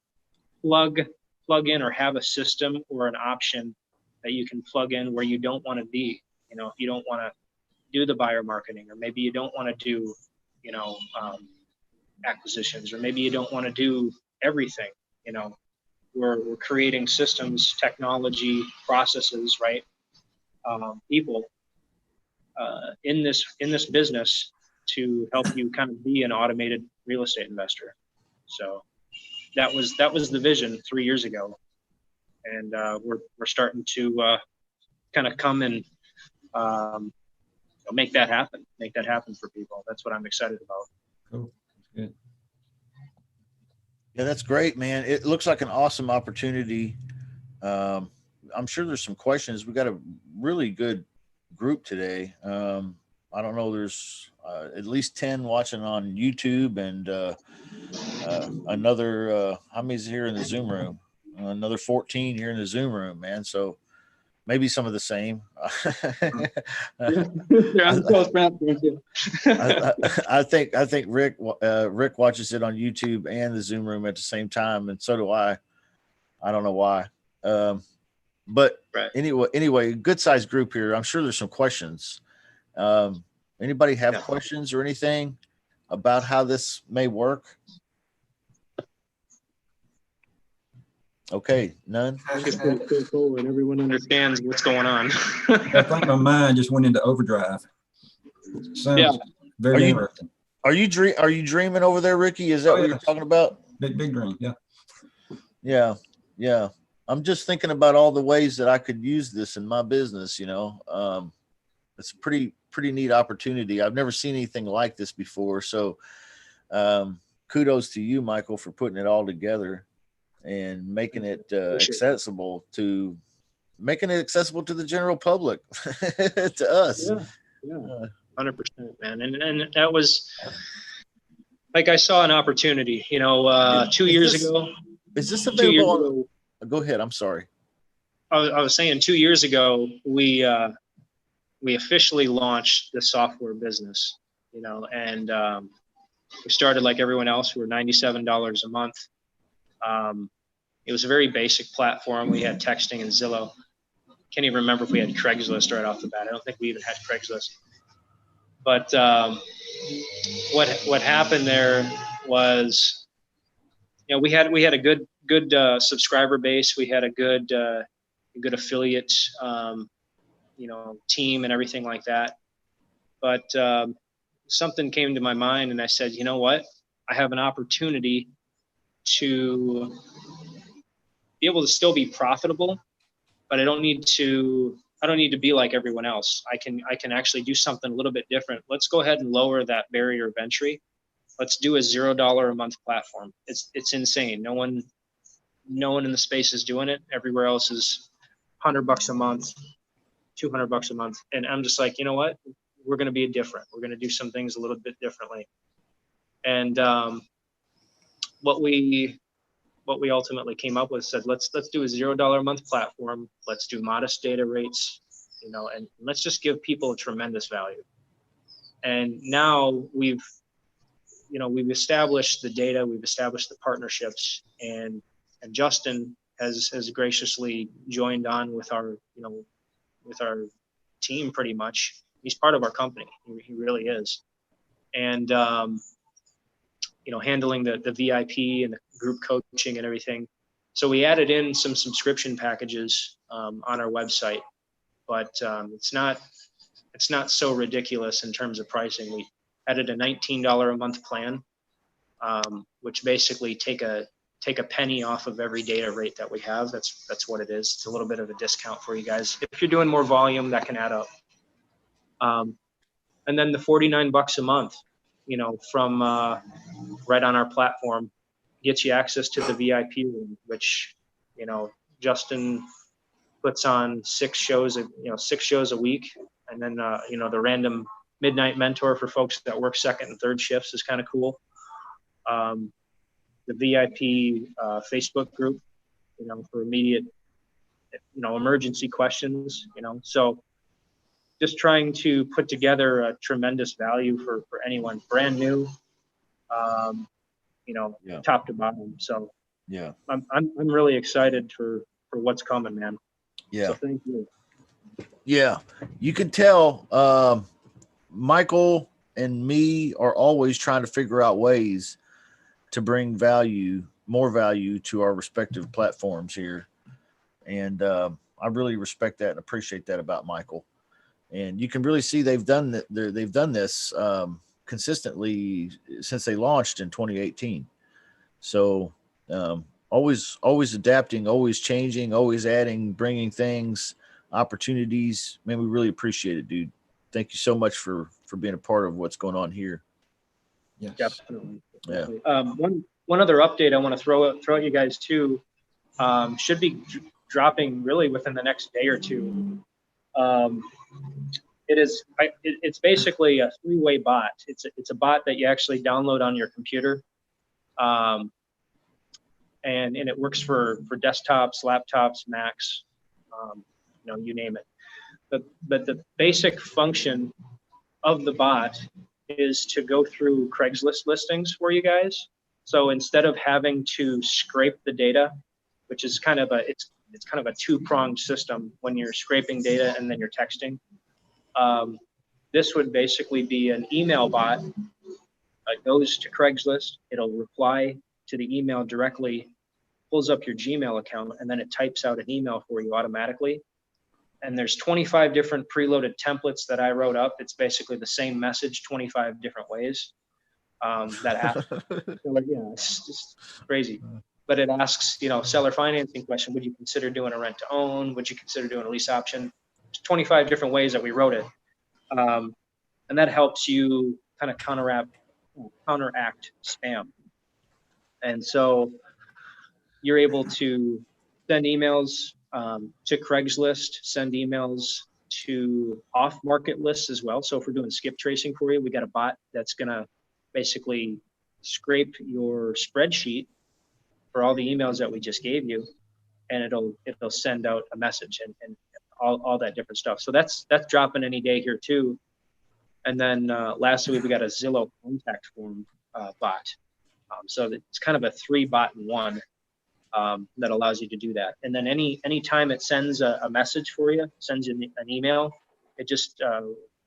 plug in or have a system or an option that you can plug in where you don't want to be. If you don't want to do the buyer marketing, or maybe you don't want to do, acquisitions, or maybe you don't want to do everything. We're creating systems, technology, processes, right? People in this business to help you kind of be an automated real estate investor. So that was the vision 3 years ago, and we're starting to kind of come and make that happen for people. That's what I'm excited about. Cool. Good. Yeah, that's great, man. It looks like an awesome opportunity. I'm sure there's some questions. We got a really good group today. I don't know. There's at least 10 watching on YouTube, and another how many's here in the Zoom room? Another 14 here in the Zoom room, man. So maybe some of the same. I think Rick watches it on YouTube and the Zoom room at the same time, and so do I. I don't know why. But right. Anyway, good sized group here. I'm sure there's some questions. Anybody have questions or anything about how this may work? Okay, none. And everyone understands what's going on. I think my mind just went into overdrive. Sounds very interesting. Are you dreaming over there, Ricky? Is that what you're talking about? Big dream, yeah. Yeah. I'm just thinking about all the ways that I could use this in my business, it's a pretty neat opportunity. I've never seen anything like this before. So kudos to you, Michael, for putting it all together and making it accessible to the general public, to us. Yeah, 100%, man. And that was like, I saw an opportunity, 2 years ago. Is this 2 years available? ago, Go ahead. I'm sorry. I was saying 2 years ago, we officially launched the software business, and we started like everyone else. We were $97 a month. It was a very basic platform. We had texting and Zillow. Can't even remember if we had Craigslist right off the bat. I don't think we even had Craigslist. But what happened there was, we had a good subscriber base. We had a good affiliate team and everything like that. But something came to my mind, and I said, you know what? I have an opportunity to be able to still be profitable, but I don't need to be like everyone else. I can actually do something a little bit different. Let's go ahead and lower that barrier of entry. Let's do a $0 a month platform. It's insane. No one in the space is doing it. Everywhere else is $100 a month, $200 a month. And I'm just like, you know what? We're going to be different. We're going to do some things a little bit differently. And what we ultimately came up with, said, let's do a $0 a month platform. Let's do modest data rates, and let's just give people a tremendous value. And now we've established the data, we've established the partnerships, and Justin has graciously joined on with our team pretty much. He's part of our company. He really is. And handling the VIP and the group coaching and everything. So we added in some subscription packages on our website, but it's not so ridiculous in terms of pricing. We added a $19 a month plan, which basically take a penny off of every data rate that we have. That's what it is. It's a little bit of a discount for you guys. If you're doing more volume, that can add up. And then the $49 a month, from right on our platform, gets you access to the VIP room, which, Justin puts on 6 shows a week. And then, the random midnight mentor for folks that work second and third shifts is kind of cool. The VIP Facebook group, for immediate, emergency questions, so just trying to put together a tremendous value for anyone brand new, top to bottom. So yeah, I'm really excited for what's coming, man. Yeah. So thank you. Yeah. You can tell Michael and me are always trying to figure out ways to bring more value to our respective platforms here. And I really respect that and appreciate that about Michael. And you can really see they've done this consistently since they launched in 2018. So always adapting, always changing, always adding, bringing things, opportunities. Man, we really appreciate it, dude. Thank you so much for being a part of what's going on here. Yes. Definitely. Yeah. One other update I want to throw at you guys too. Should be dropping really within the next day or two. It's basically a 3-way bot. It's a bot that you actually download on your computer, and it works for desktops, laptops, Macs, you name it. But the basic function of the bot is to go through Craigslist listings for you guys. So instead of having to scrape the data, which is kind of a 2-pronged system when you're scraping data and then you're texting. This would basically be an email bot that goes to Craigslist. It'll reply to the email directly, pulls up your Gmail account, and then it types out an email for you automatically. And there's 25 different preloaded templates that I wrote up. It's basically the same message, 25 different ways. It's just crazy. But it asks, seller financing question. Would you consider doing a rent to own? Would you consider doing a lease option? There's 25 different ways that we wrote it. And that helps you kind of counteract spam. And so you're able to send emails to Craigslist, send emails to off-market lists as well. So if we're doing skip tracing for you, we got a bot that's going to basically scrape your spreadsheet for all the emails that we just gave you, and it'll send out a message and all that different stuff. So that's dropping any day here too. And then lastly, we got a Zillow contact form bot. So it's kind of a 3 bot in one that allows you to do that. And then any time it sends a message for you, sends you an email, it just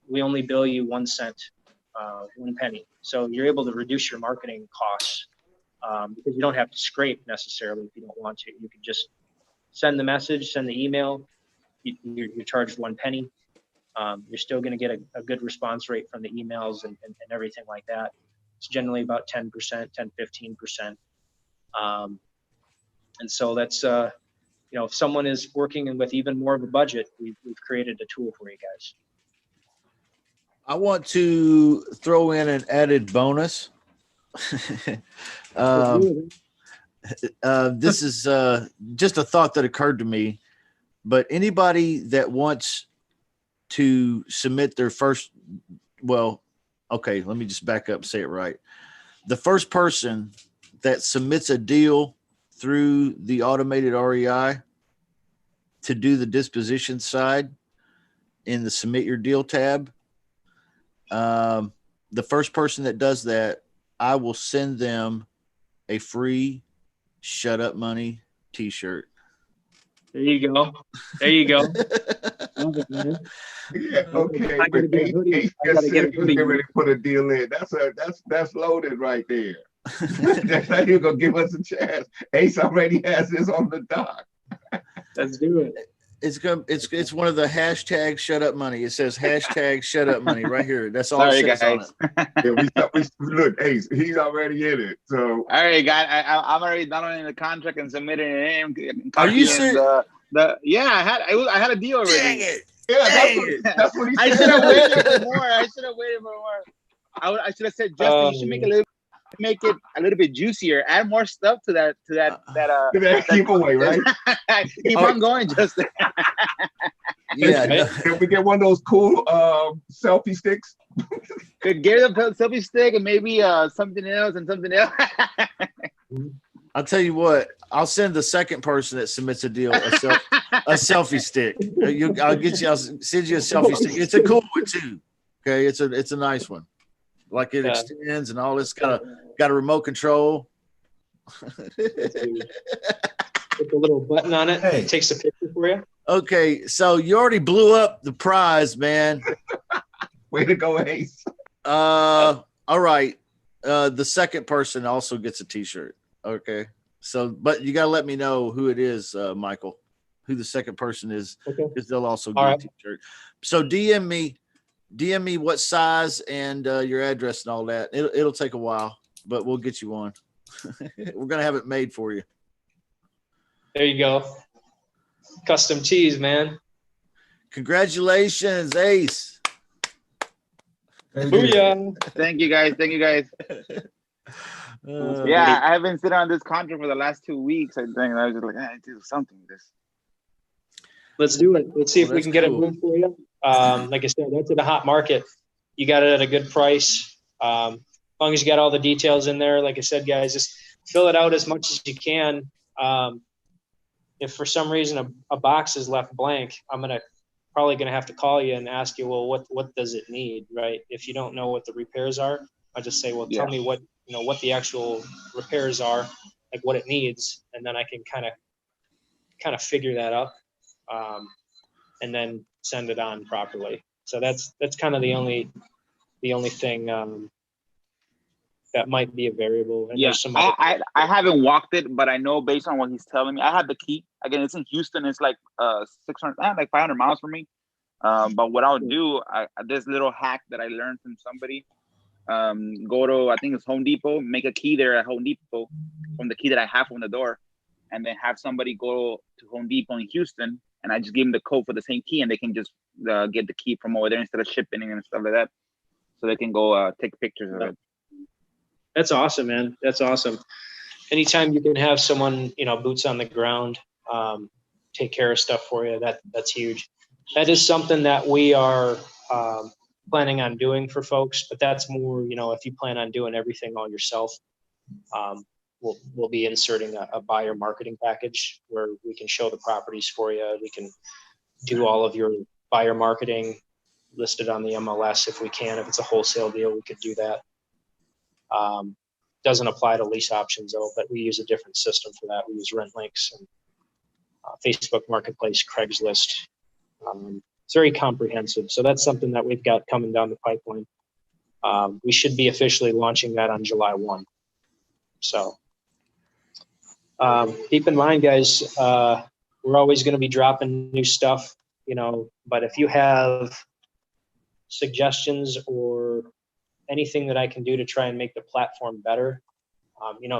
we only bill you 1 cent, 1 penny. So you're able to reduce your marketing costs because you don't have to scrape necessarily if you don't want to. You can just send the message, send the email. You're charged 1 penny. You're still going to get a good response rate from the emails and everything like that. It's generally about 10%, 10-15%. And so that's, if someone is working with even more of a budget, we've created a tool for you guys. I want to throw in an added bonus. This is just a thought that occurred to me, but anybody that wants to submit their first, okay, let me just back up and say it right. The first person that submits a deal through the automated REI to do the disposition side in the submit your deal tab, the first person that does that, I will send them a free Shut Up Money t-shirt. There you go. There you go. Yeah, okay. I gotta get a hoodie. I gotta get a hoodie. Get ready to put a deal in. That's loaded right there. That's how you're gonna give us a chance. Ace already has this on the dock. Let's do it. It's one of the hashtags Shut Up Money. It says hashtag Shut Up Money right here. That's all Sorry, it says guys. on it. Yeah, we look, Ace, he's already in it. So All right, guys. I'm already downloading the contract and submitting it in. Are you serious? Yeah, I had a deal already. Dang it. yeah, that's what he I said. should have waited for more. I should have said, Justin, you should make it a little bit juicier. Add more stuff to that. Keep away, right? Keep on going, Justin. Yeah. Can we get one of those cool selfie sticks? Could get a selfie stick and maybe something else and something else. I'll tell you what. I'll send the second person that submits a deal a selfie stick. I'll send you a selfie stick. It's a cool one too. Okay, it's a nice one. Like it extends and all this. Got a remote control. Put the little button on it. Hey. It takes a picture for you. Okay, so you already blew up the prize, man. Way to go, Ace. All right. The second person also gets a t-shirt. Okay. So, but you gotta let me know who it is, Michael, who the second person is, because they'll also get a t-shirt. So DM me what size and your address and all that. It'll take a while, but we'll get you one. We're gonna have it made for you. There you go. Custom tees, man. Congratulations, Ace. Booyah. Thank you, guys. Yeah, I have been sitting on this contract for the last 2 weeks. I think I was just like, I need to do something with this. Let's do it. Let's see if we can get it cool. moved for you. Like I said, that's in a hot market. You got it at a good price. As long as you got all the details in there, like I said, guys, just fill it out as much as you can. If for some reason a box is left blank, I'm probably gonna have to call you and ask you, well, what does it need, right? If you don't know what the repairs are, I just say, well, tell me what the actual repairs are, like what it needs, and then I can kind of figure that up, and then send it on properly. So that's kind of the only thing that might be a variable. And Yeah, there's some other I haven't walked it, but I know based on what he's telling me, I have the key. Again, it's in Houston. It's like 500 miles from me. But what I'll do, this little hack that I learned from somebody, go to, I think it's Home Depot, make a key there at Home Depot from the key that I have from the door, and then have somebody go to Home Depot in Houston, and I just give them the code for the same key, and they can just get the key from over there instead of shipping and stuff like that, so they can go take pictures of it. That's awesome, man. That's awesome. Anytime you can have someone, boots on the ground, take care of stuff for you, that's huge. That is something that we are planning on doing for folks, but that's more, if you plan on doing everything all yourself, we'll be inserting a buyer marketing package where we can show the properties for you. We can do all of your buyer marketing listed on the MLS if we can. If it's a wholesale deal, we could do that. Doesn't apply to lease options though, but we use a different system for that. We use Rent Links and Facebook Marketplace, Craigslist. It's very comprehensive. So that's something that we've got coming down the pipeline. We should be officially launching that on July 1. So keep in mind, guys, we're always going to be dropping new stuff, but if you have suggestions or anything that I can do to try and make the platform better,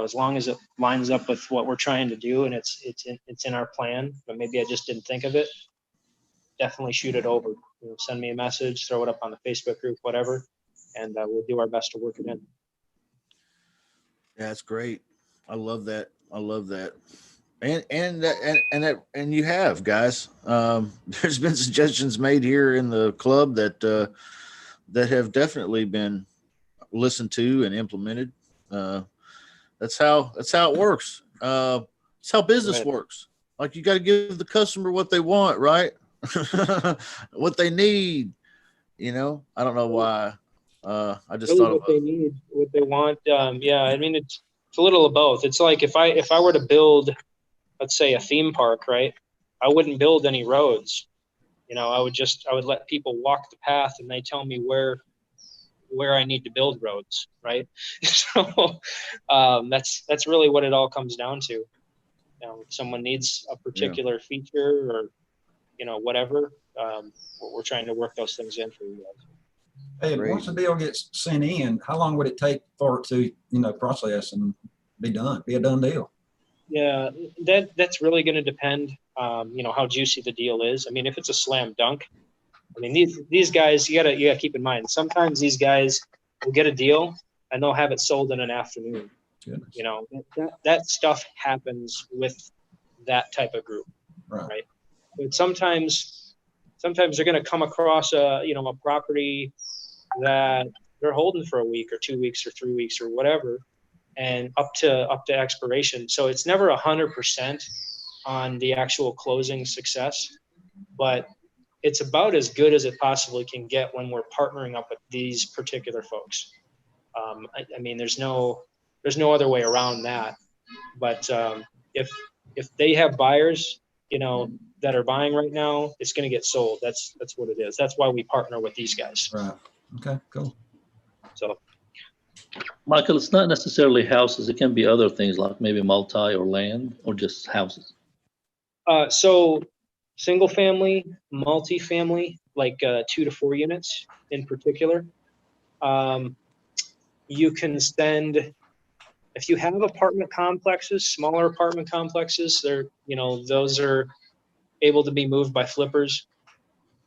as long as it lines up with what we're trying to do and it's in our plan, but maybe I just didn't think of it, definitely shoot it over. Send me a message, throw it up on the Facebook group, whatever, and we'll do our best to work it in. Yeah, that's great. I love that. And you have, guys. There's been suggestions made here in the club that have definitely been listened to and implemented. That's how it works. It's how business works. Like, you got to give the customer what they want, right? What they need. I don't know why. I just really thought what they need, what they want. Yeah, I mean, it's a little of both. It's like if I were to build, let's say, a theme park, right? I wouldn't build any roads. I would let people walk the path, and they tell me where I need to build roads, right? So that's really what it all comes down to. If someone needs a particular feature or whatever, we're trying to work those things in for you guys. Hey, Great. once the deal gets sent in, how long would it take for it to, process and be a done deal? Yeah, that's really going to depend, how juicy the deal is. I mean, if it's a slam dunk, I mean, these guys, you gotta keep in mind, sometimes these guys will get a deal and they'll have it sold in an afternoon. Goodness. That stuff happens with that type of group, right? But sometimes they're going to come across a property that they're holding for a week or 2 weeks or 3 weeks or whatever, and up to expiration. So it's never 100% on the actual closing success, but it's about as good as it possibly can get when we're partnering up with these particular folks. I mean, there's no other way around that. But if they have buyers, that are buying right now, it's going to get sold. That's what it is. That's why we partner with these guys. Right. Okay, cool. So, Michael, it's not necessarily houses. It can be other things like maybe multi or land or just houses. So single family, multi-family, like 2 to 4 units in particular. You can spend, if you have apartment complexes, smaller apartment complexes, those are able to be moved by flippers.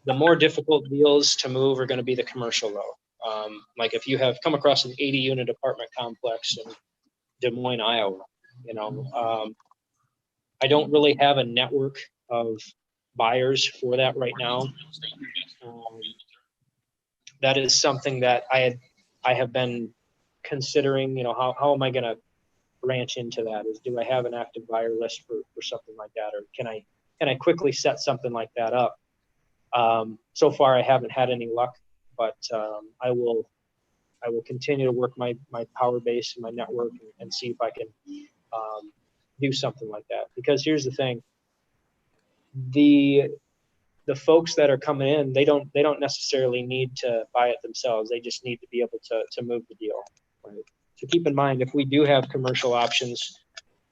The more difficult deals to move are going to be the commercial though. Like if you have come across an 80 unit apartment complex in Des Moines, Iowa, I don't really have a network of buyers for that right now. That is something that I have been considering, how am I going to branch into that? Do I have an active buyer list for something like that? Or can I quickly set something like that up? So far I haven't had any luck, but I will continue to work my power base and my network and see if I can do something like that. Because here's the thing, the folks that are coming in, they don't necessarily need to buy it themselves. They just need to be able to move the deal. Right? So keep in mind, if we do have commercial options,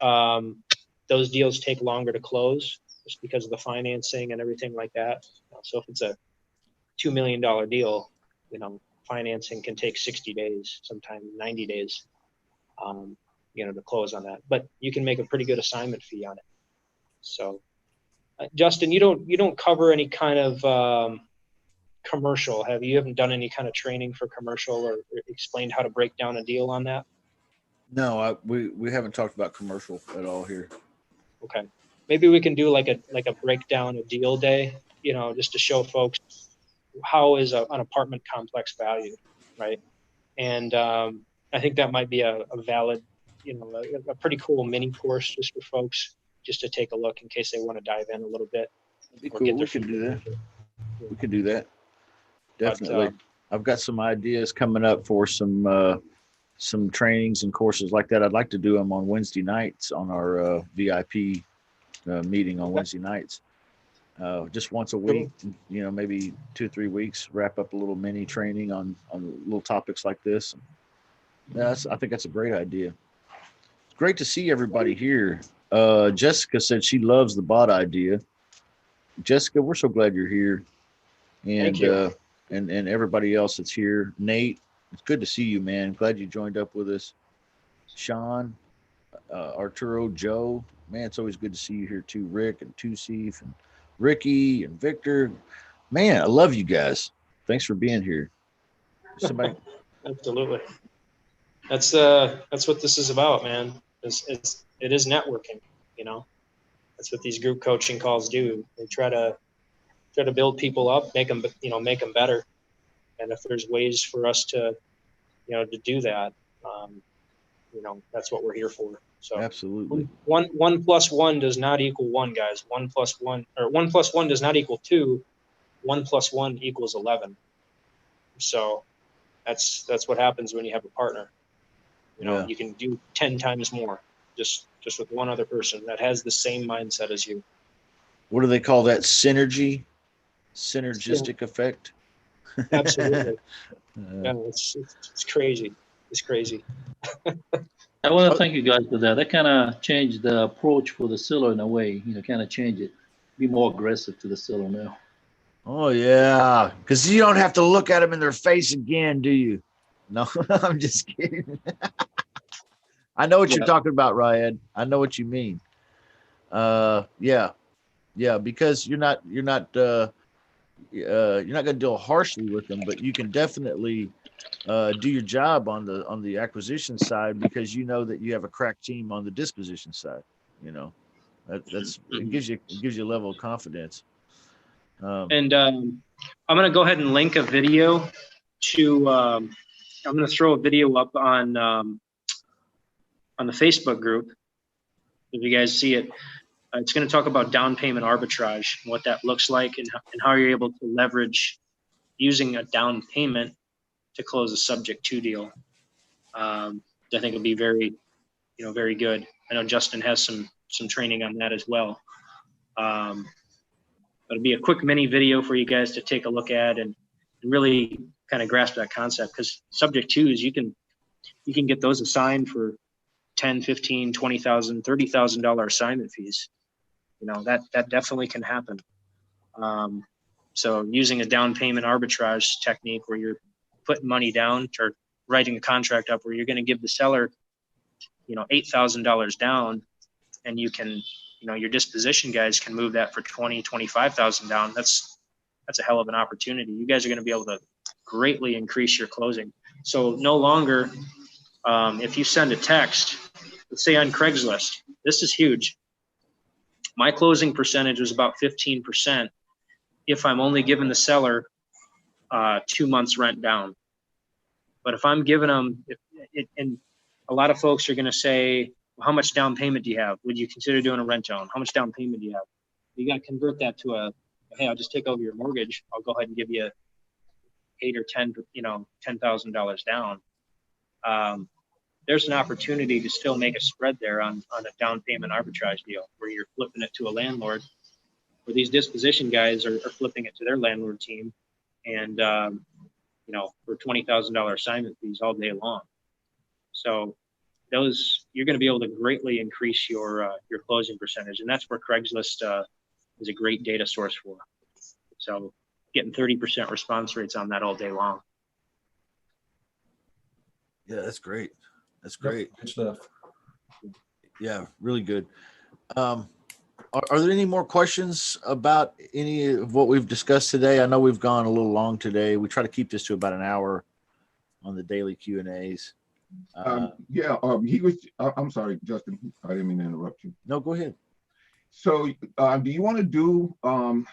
those deals take longer to close just because of the financing and everything like that. So if it's a $2 million deal, financing can take 60 days, sometimes 90 days, to close on that. But you can make a pretty good assignment fee on it. So, Justin, you don't cover any kind of commercial, you haven't done any kind of training for commercial or explained how to break down a deal on that? No, we haven't talked about commercial at all here. Okay. Maybe we can do like a breakdown, a deal day, just to show folks how is an apartment complex valued, right? And I think that might be a valid, a pretty cool mini course just for folks, just to take a look in case they want to dive in a little bit. That'd be Or cool. get their We could do that. feet. We could do that. But, Definitely. I've got some ideas coming up for some trainings and courses like that. I'd like to do them on Wednesday nights on our VIP meeting on Wednesday nights. Just once a week, maybe 2 or 3 weeks, wrap up a little mini training on little topics like this. I think that's a great idea. It's great to see everybody here. Jessica said she loves the bot idea. Jessica, we're so glad you're here. And Thank you. And everybody else that's here. Nate, it's good to see you, man. Glad you joined up with us. Sean, Arturo, Joe, man, it's always good to see you here too. Rick and Tusif and Ricky and Victor, man, I love you guys. Thanks for being here. Somebody, Absolutely. That's what this is about, man. It is networking. That's what these group coaching calls do. They try to build people up, make them better. And if there's ways for us to do that, that's what we're here for. So absolutely. One plus one does not equal one, guys. 1 + 1, or 1 + 1 does not equal 2. 1 + 1 equals 11. So that's what happens when you have a partner. You can do 10 times more just with one other person that has the same mindset as you. What do they call that? Synergistic effect. Absolutely. Yeah, it's crazy. It's crazy. I want to thank you guys for that. That kind of changed the approach for the seller in a way, kind of change it, be more aggressive to the seller now. Oh yeah, because you don't have to look at them in their face again, do you? No, I'm just kidding. I know what you're talking about, Ryan. I know what you mean. Yeah, because you're not going to deal harshly with them, but you can definitely do your job on the acquisition side because you know that you have a crack team on the disposition side. It gives you a level of confidence. And I'm going to go ahead and link a video to. I'm going to throw a video up on the Facebook group. If you guys see it, it's going to talk about down payment arbitrage, what that looks like, and how you're able to leverage using a down payment to close a subject to deal. I think it'll be very, very good. I know Justin has some training on that as well. It'll be a quick mini video for you guys to take a look at and really kind of grasp that concept, because subject twos, you can get those assigned for $10,000, $15,000, $20,000, $30,000 assignment fees. That definitely can happen. So using a down payment arbitrage technique where you're putting money down or writing a contract up where you're going to give the seller, $8,000 down, and you can, your disposition guys can move that for $20,000, $25,000 down. That's a hell of an opportunity. You guys are going to be able to greatly increase your closing. So no longer, if you send a text, let's say on Craigslist, this is huge. My closing percentage was about 15% if I'm only giving the seller 2 months rent down. But if I'm giving them, and a lot of folks are going to say, well, how much down payment do you have? Would you consider doing a rent down? How much down payment do you have? You got to convert that to hey, I'll just take over your mortgage. I'll go ahead and give you $8 or $10,000 down. There's an opportunity to still make a spread there on a down payment arbitrage deal where you're flipping it to a landlord, where these disposition guys are flipping it to their landlord team, and for $20,000 assignment fees all day long. So you're going to be able to greatly increase your closing percentage, and that's where Craigslist is a great data source for. So getting 30% response rates on that all day long. Yeah, that's great. That's great. Good stuff. Yeah, really good. Are there any more questions about any of what we've discussed today? I know we've gone a little long today. We try to keep this to about an hour on the daily Q&As. Yeah, he was, I'm sorry, Justin, I didn't mean to interrupt you. No, go ahead. So do you want to do,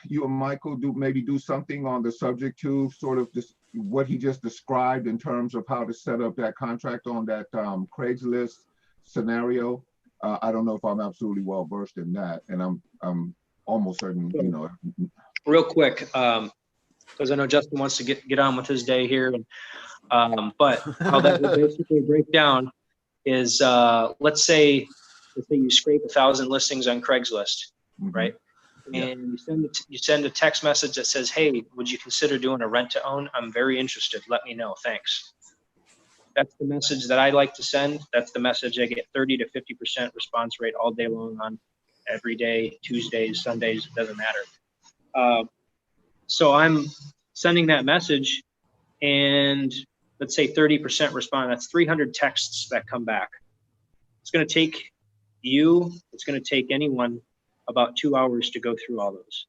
you and Michael maybe do something on the subject to sort of this, what he just described in terms of how to set up that contract on that Craigslist scenario? I don't know if I'm absolutely well versed in that, and I'm almost certain, you know. Real quick, because I know Justin wants to get on with his day here, and but how that would basically break down is, let's say you scrape 1,000 listings on Craigslist, right? Yeah. And you send a text message that says, "Hey, would you consider doing a rent to own? I'm very interested. Let me know. Thanks." That's the message that I like to send. That's the message I get 30 to 50% response rate all day long on every day, Tuesdays, Sundays, it doesn't matter. So I'm sending that message, and let's say 30% respond. That's 300 texts that come back. It's going to take it's going to take anyone about 2 hours to go through all those,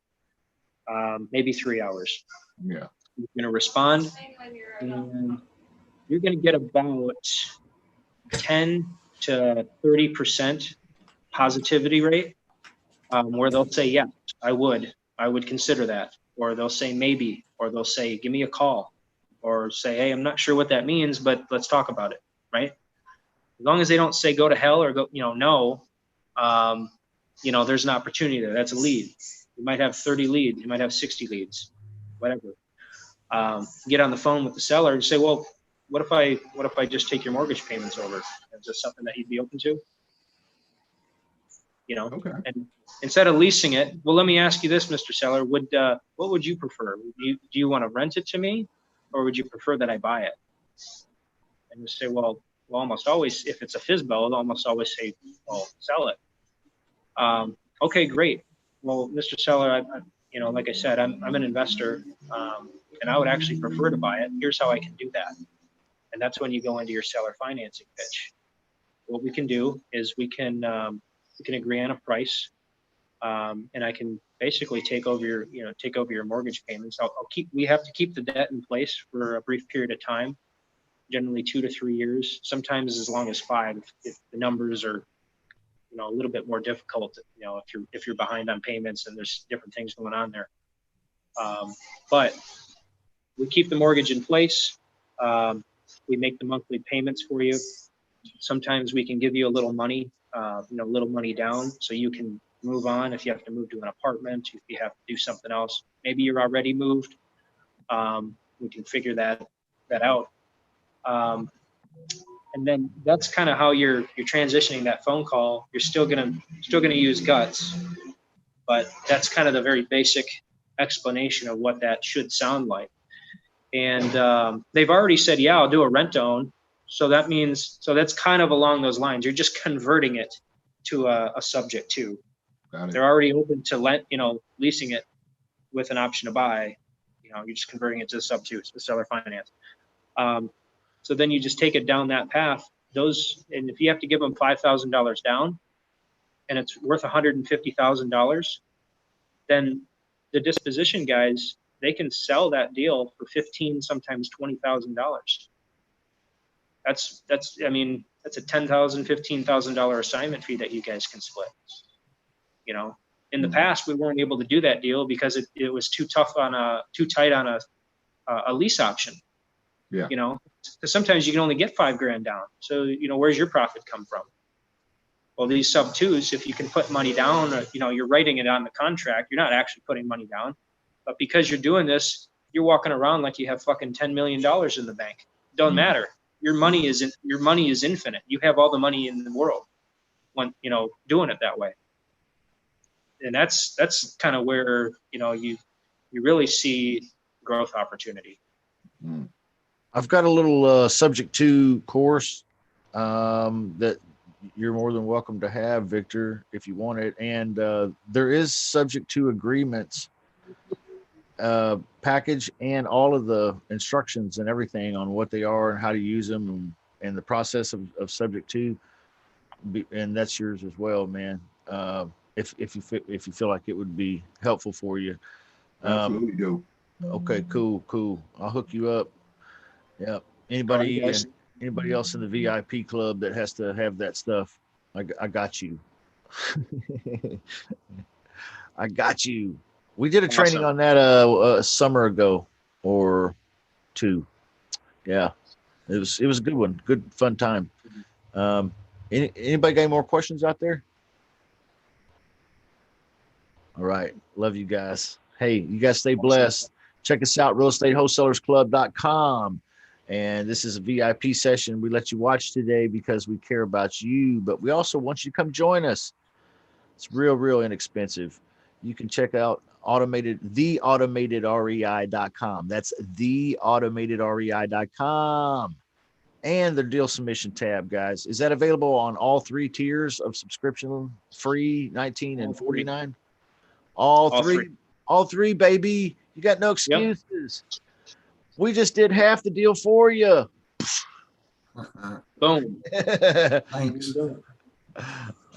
maybe 3 hours. Yeah. You're going to respond, and you're going to get about 10 to 30% positivity rate, where they'll say, "Yeah, I would consider that," or they'll say maybe, or they'll say, "Give me a call," or say, "Hey, I'm not sure what that means, but let's talk about it," right? As long as they don't say go to hell or go, no, there's an opportunity there. That's a lead. You might have 30 leads. You might have 60 leads, whatever. Get on the phone with the seller and say, "Well, what if I just take your mortgage payments over? Is this something that you'd be open to?" Okay. And instead of leasing it, well, let me ask you this, Mr. Seller, what would you prefer? Do you want to rent it to me, or would you prefer that I buy it? And you say, well, almost always, if it's a FSBO, I'll almost always say, well, sell it. Okay, great. Well, Mr. Seller, like I said, I'm an investor, and I would actually prefer to buy it. Here's how I can do that. And that's when you go into your seller financing pitch. What we can do is we can agree on a price, and I can basically take over your mortgage payments. We have to keep the debt in place for a brief period of time, generally 2 to 3 years, sometimes as long as 5 if the numbers are a little bit more difficult, if you're behind on payments and there's different things going on there. But we keep the mortgage in place. We make the monthly payments for you. Sometimes we can give you a little money, little money down, so you can move on. If you have to move to an apartment, if you have to do something else, maybe you're already moved. We can figure that out. And then that's kind of how you're transitioning that phone call. You're still gonna use guts, but that's kind of the very basic explanation of what that should sound like. And they've already said, yeah, I'll do a rent own. So that's kind of along those lines. You're just converting it to a subject to. They're already open to leasing it with an option to buy. You're just converting it to sub to seller finance. So then you just take it down that path. And if you have to give them $5,000 down, and it's worth $150,000, then the disposition guys, they can sell that deal for $15,000, sometimes $20,000. That's a $10,000, $15,000 assignment fee that you guys can split. In the past, we weren't able to do that deal because it was too tight on a lease option. Yeah. Because sometimes you can only get $5,000 down. So, where's your profit come from? Well, these sub twos, if you can put money down, you're writing it on the contract. You're not actually putting money down, but because you're doing this, you're walking around like you have fucking $10 million in the bank. Don't matter. Your money is infinite. You have all the money in the world when, doing it that way. And that's kind of where, you really see growth opportunity. I've got a little subject to course that you're more than welcome to have, Victor, if you want it. And there is subject to agreements package and all of the instructions and everything on what they are and how to use them and the process of subject to. And that's yours as well, man. if you feel like it would be helpful for you. Absolutely do. Okay, cool. I'll hook you up. Yep. Anybody guys. anybody else in the VIP club that has to have that stuff, I got you. I got you. We did a training Awesome. on that a summer ago or two. Yeah. It was a good one. Good fun time. Anybody got any more questions out there? All right. Love you guys. Hey, you guys stay blessed. Check us out, realestatewholesalersclub.com. And this is a VIP session we let you watch today because we care about you, but we also want you to come join us. It's real inexpensive. You can check out theautomatedrei.com. That's theautomatedrei.com. And the deal submission tab, guys. Is that available on all 3 tiers of subscription? Free, 19 and 49? All three, baby. You got no excuses. We just did half the deal for you. Boom. Thanks.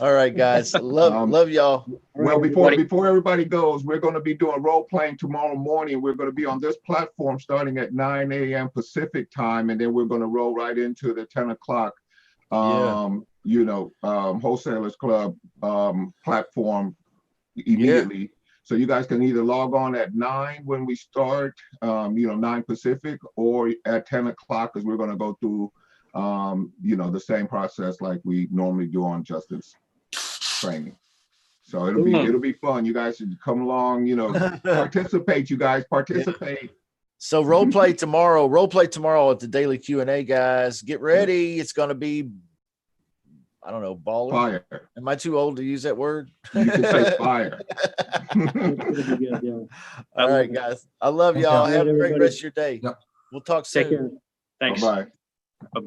All right, guys. Love y'all. Well, before everybody goes, we're going to be doing role playing tomorrow morning. We're going to be on this platform starting at 9 a.m. Pacific time, and then we're going to roll right into the 10 o'clock, Wholesalers Club platform immediately. So you guys can either log on at 9 when we start, 9 Pacific, or at 10 o'clock, because we're going to go through, the same process like we normally do on Justin's training. So it'll be fun. You guys should come along, participate. You guys participate. So role play tomorrow at the daily Q&A, guys. Get ready. It's going to be, I don't know, baller. Fire. Am I too old to use that word? You can say fire. All right, guys. I love y'all. Have a great rest of your day. Yep. We'll talk soon. Take care. Thanks. Bye-bye. Bye-bye.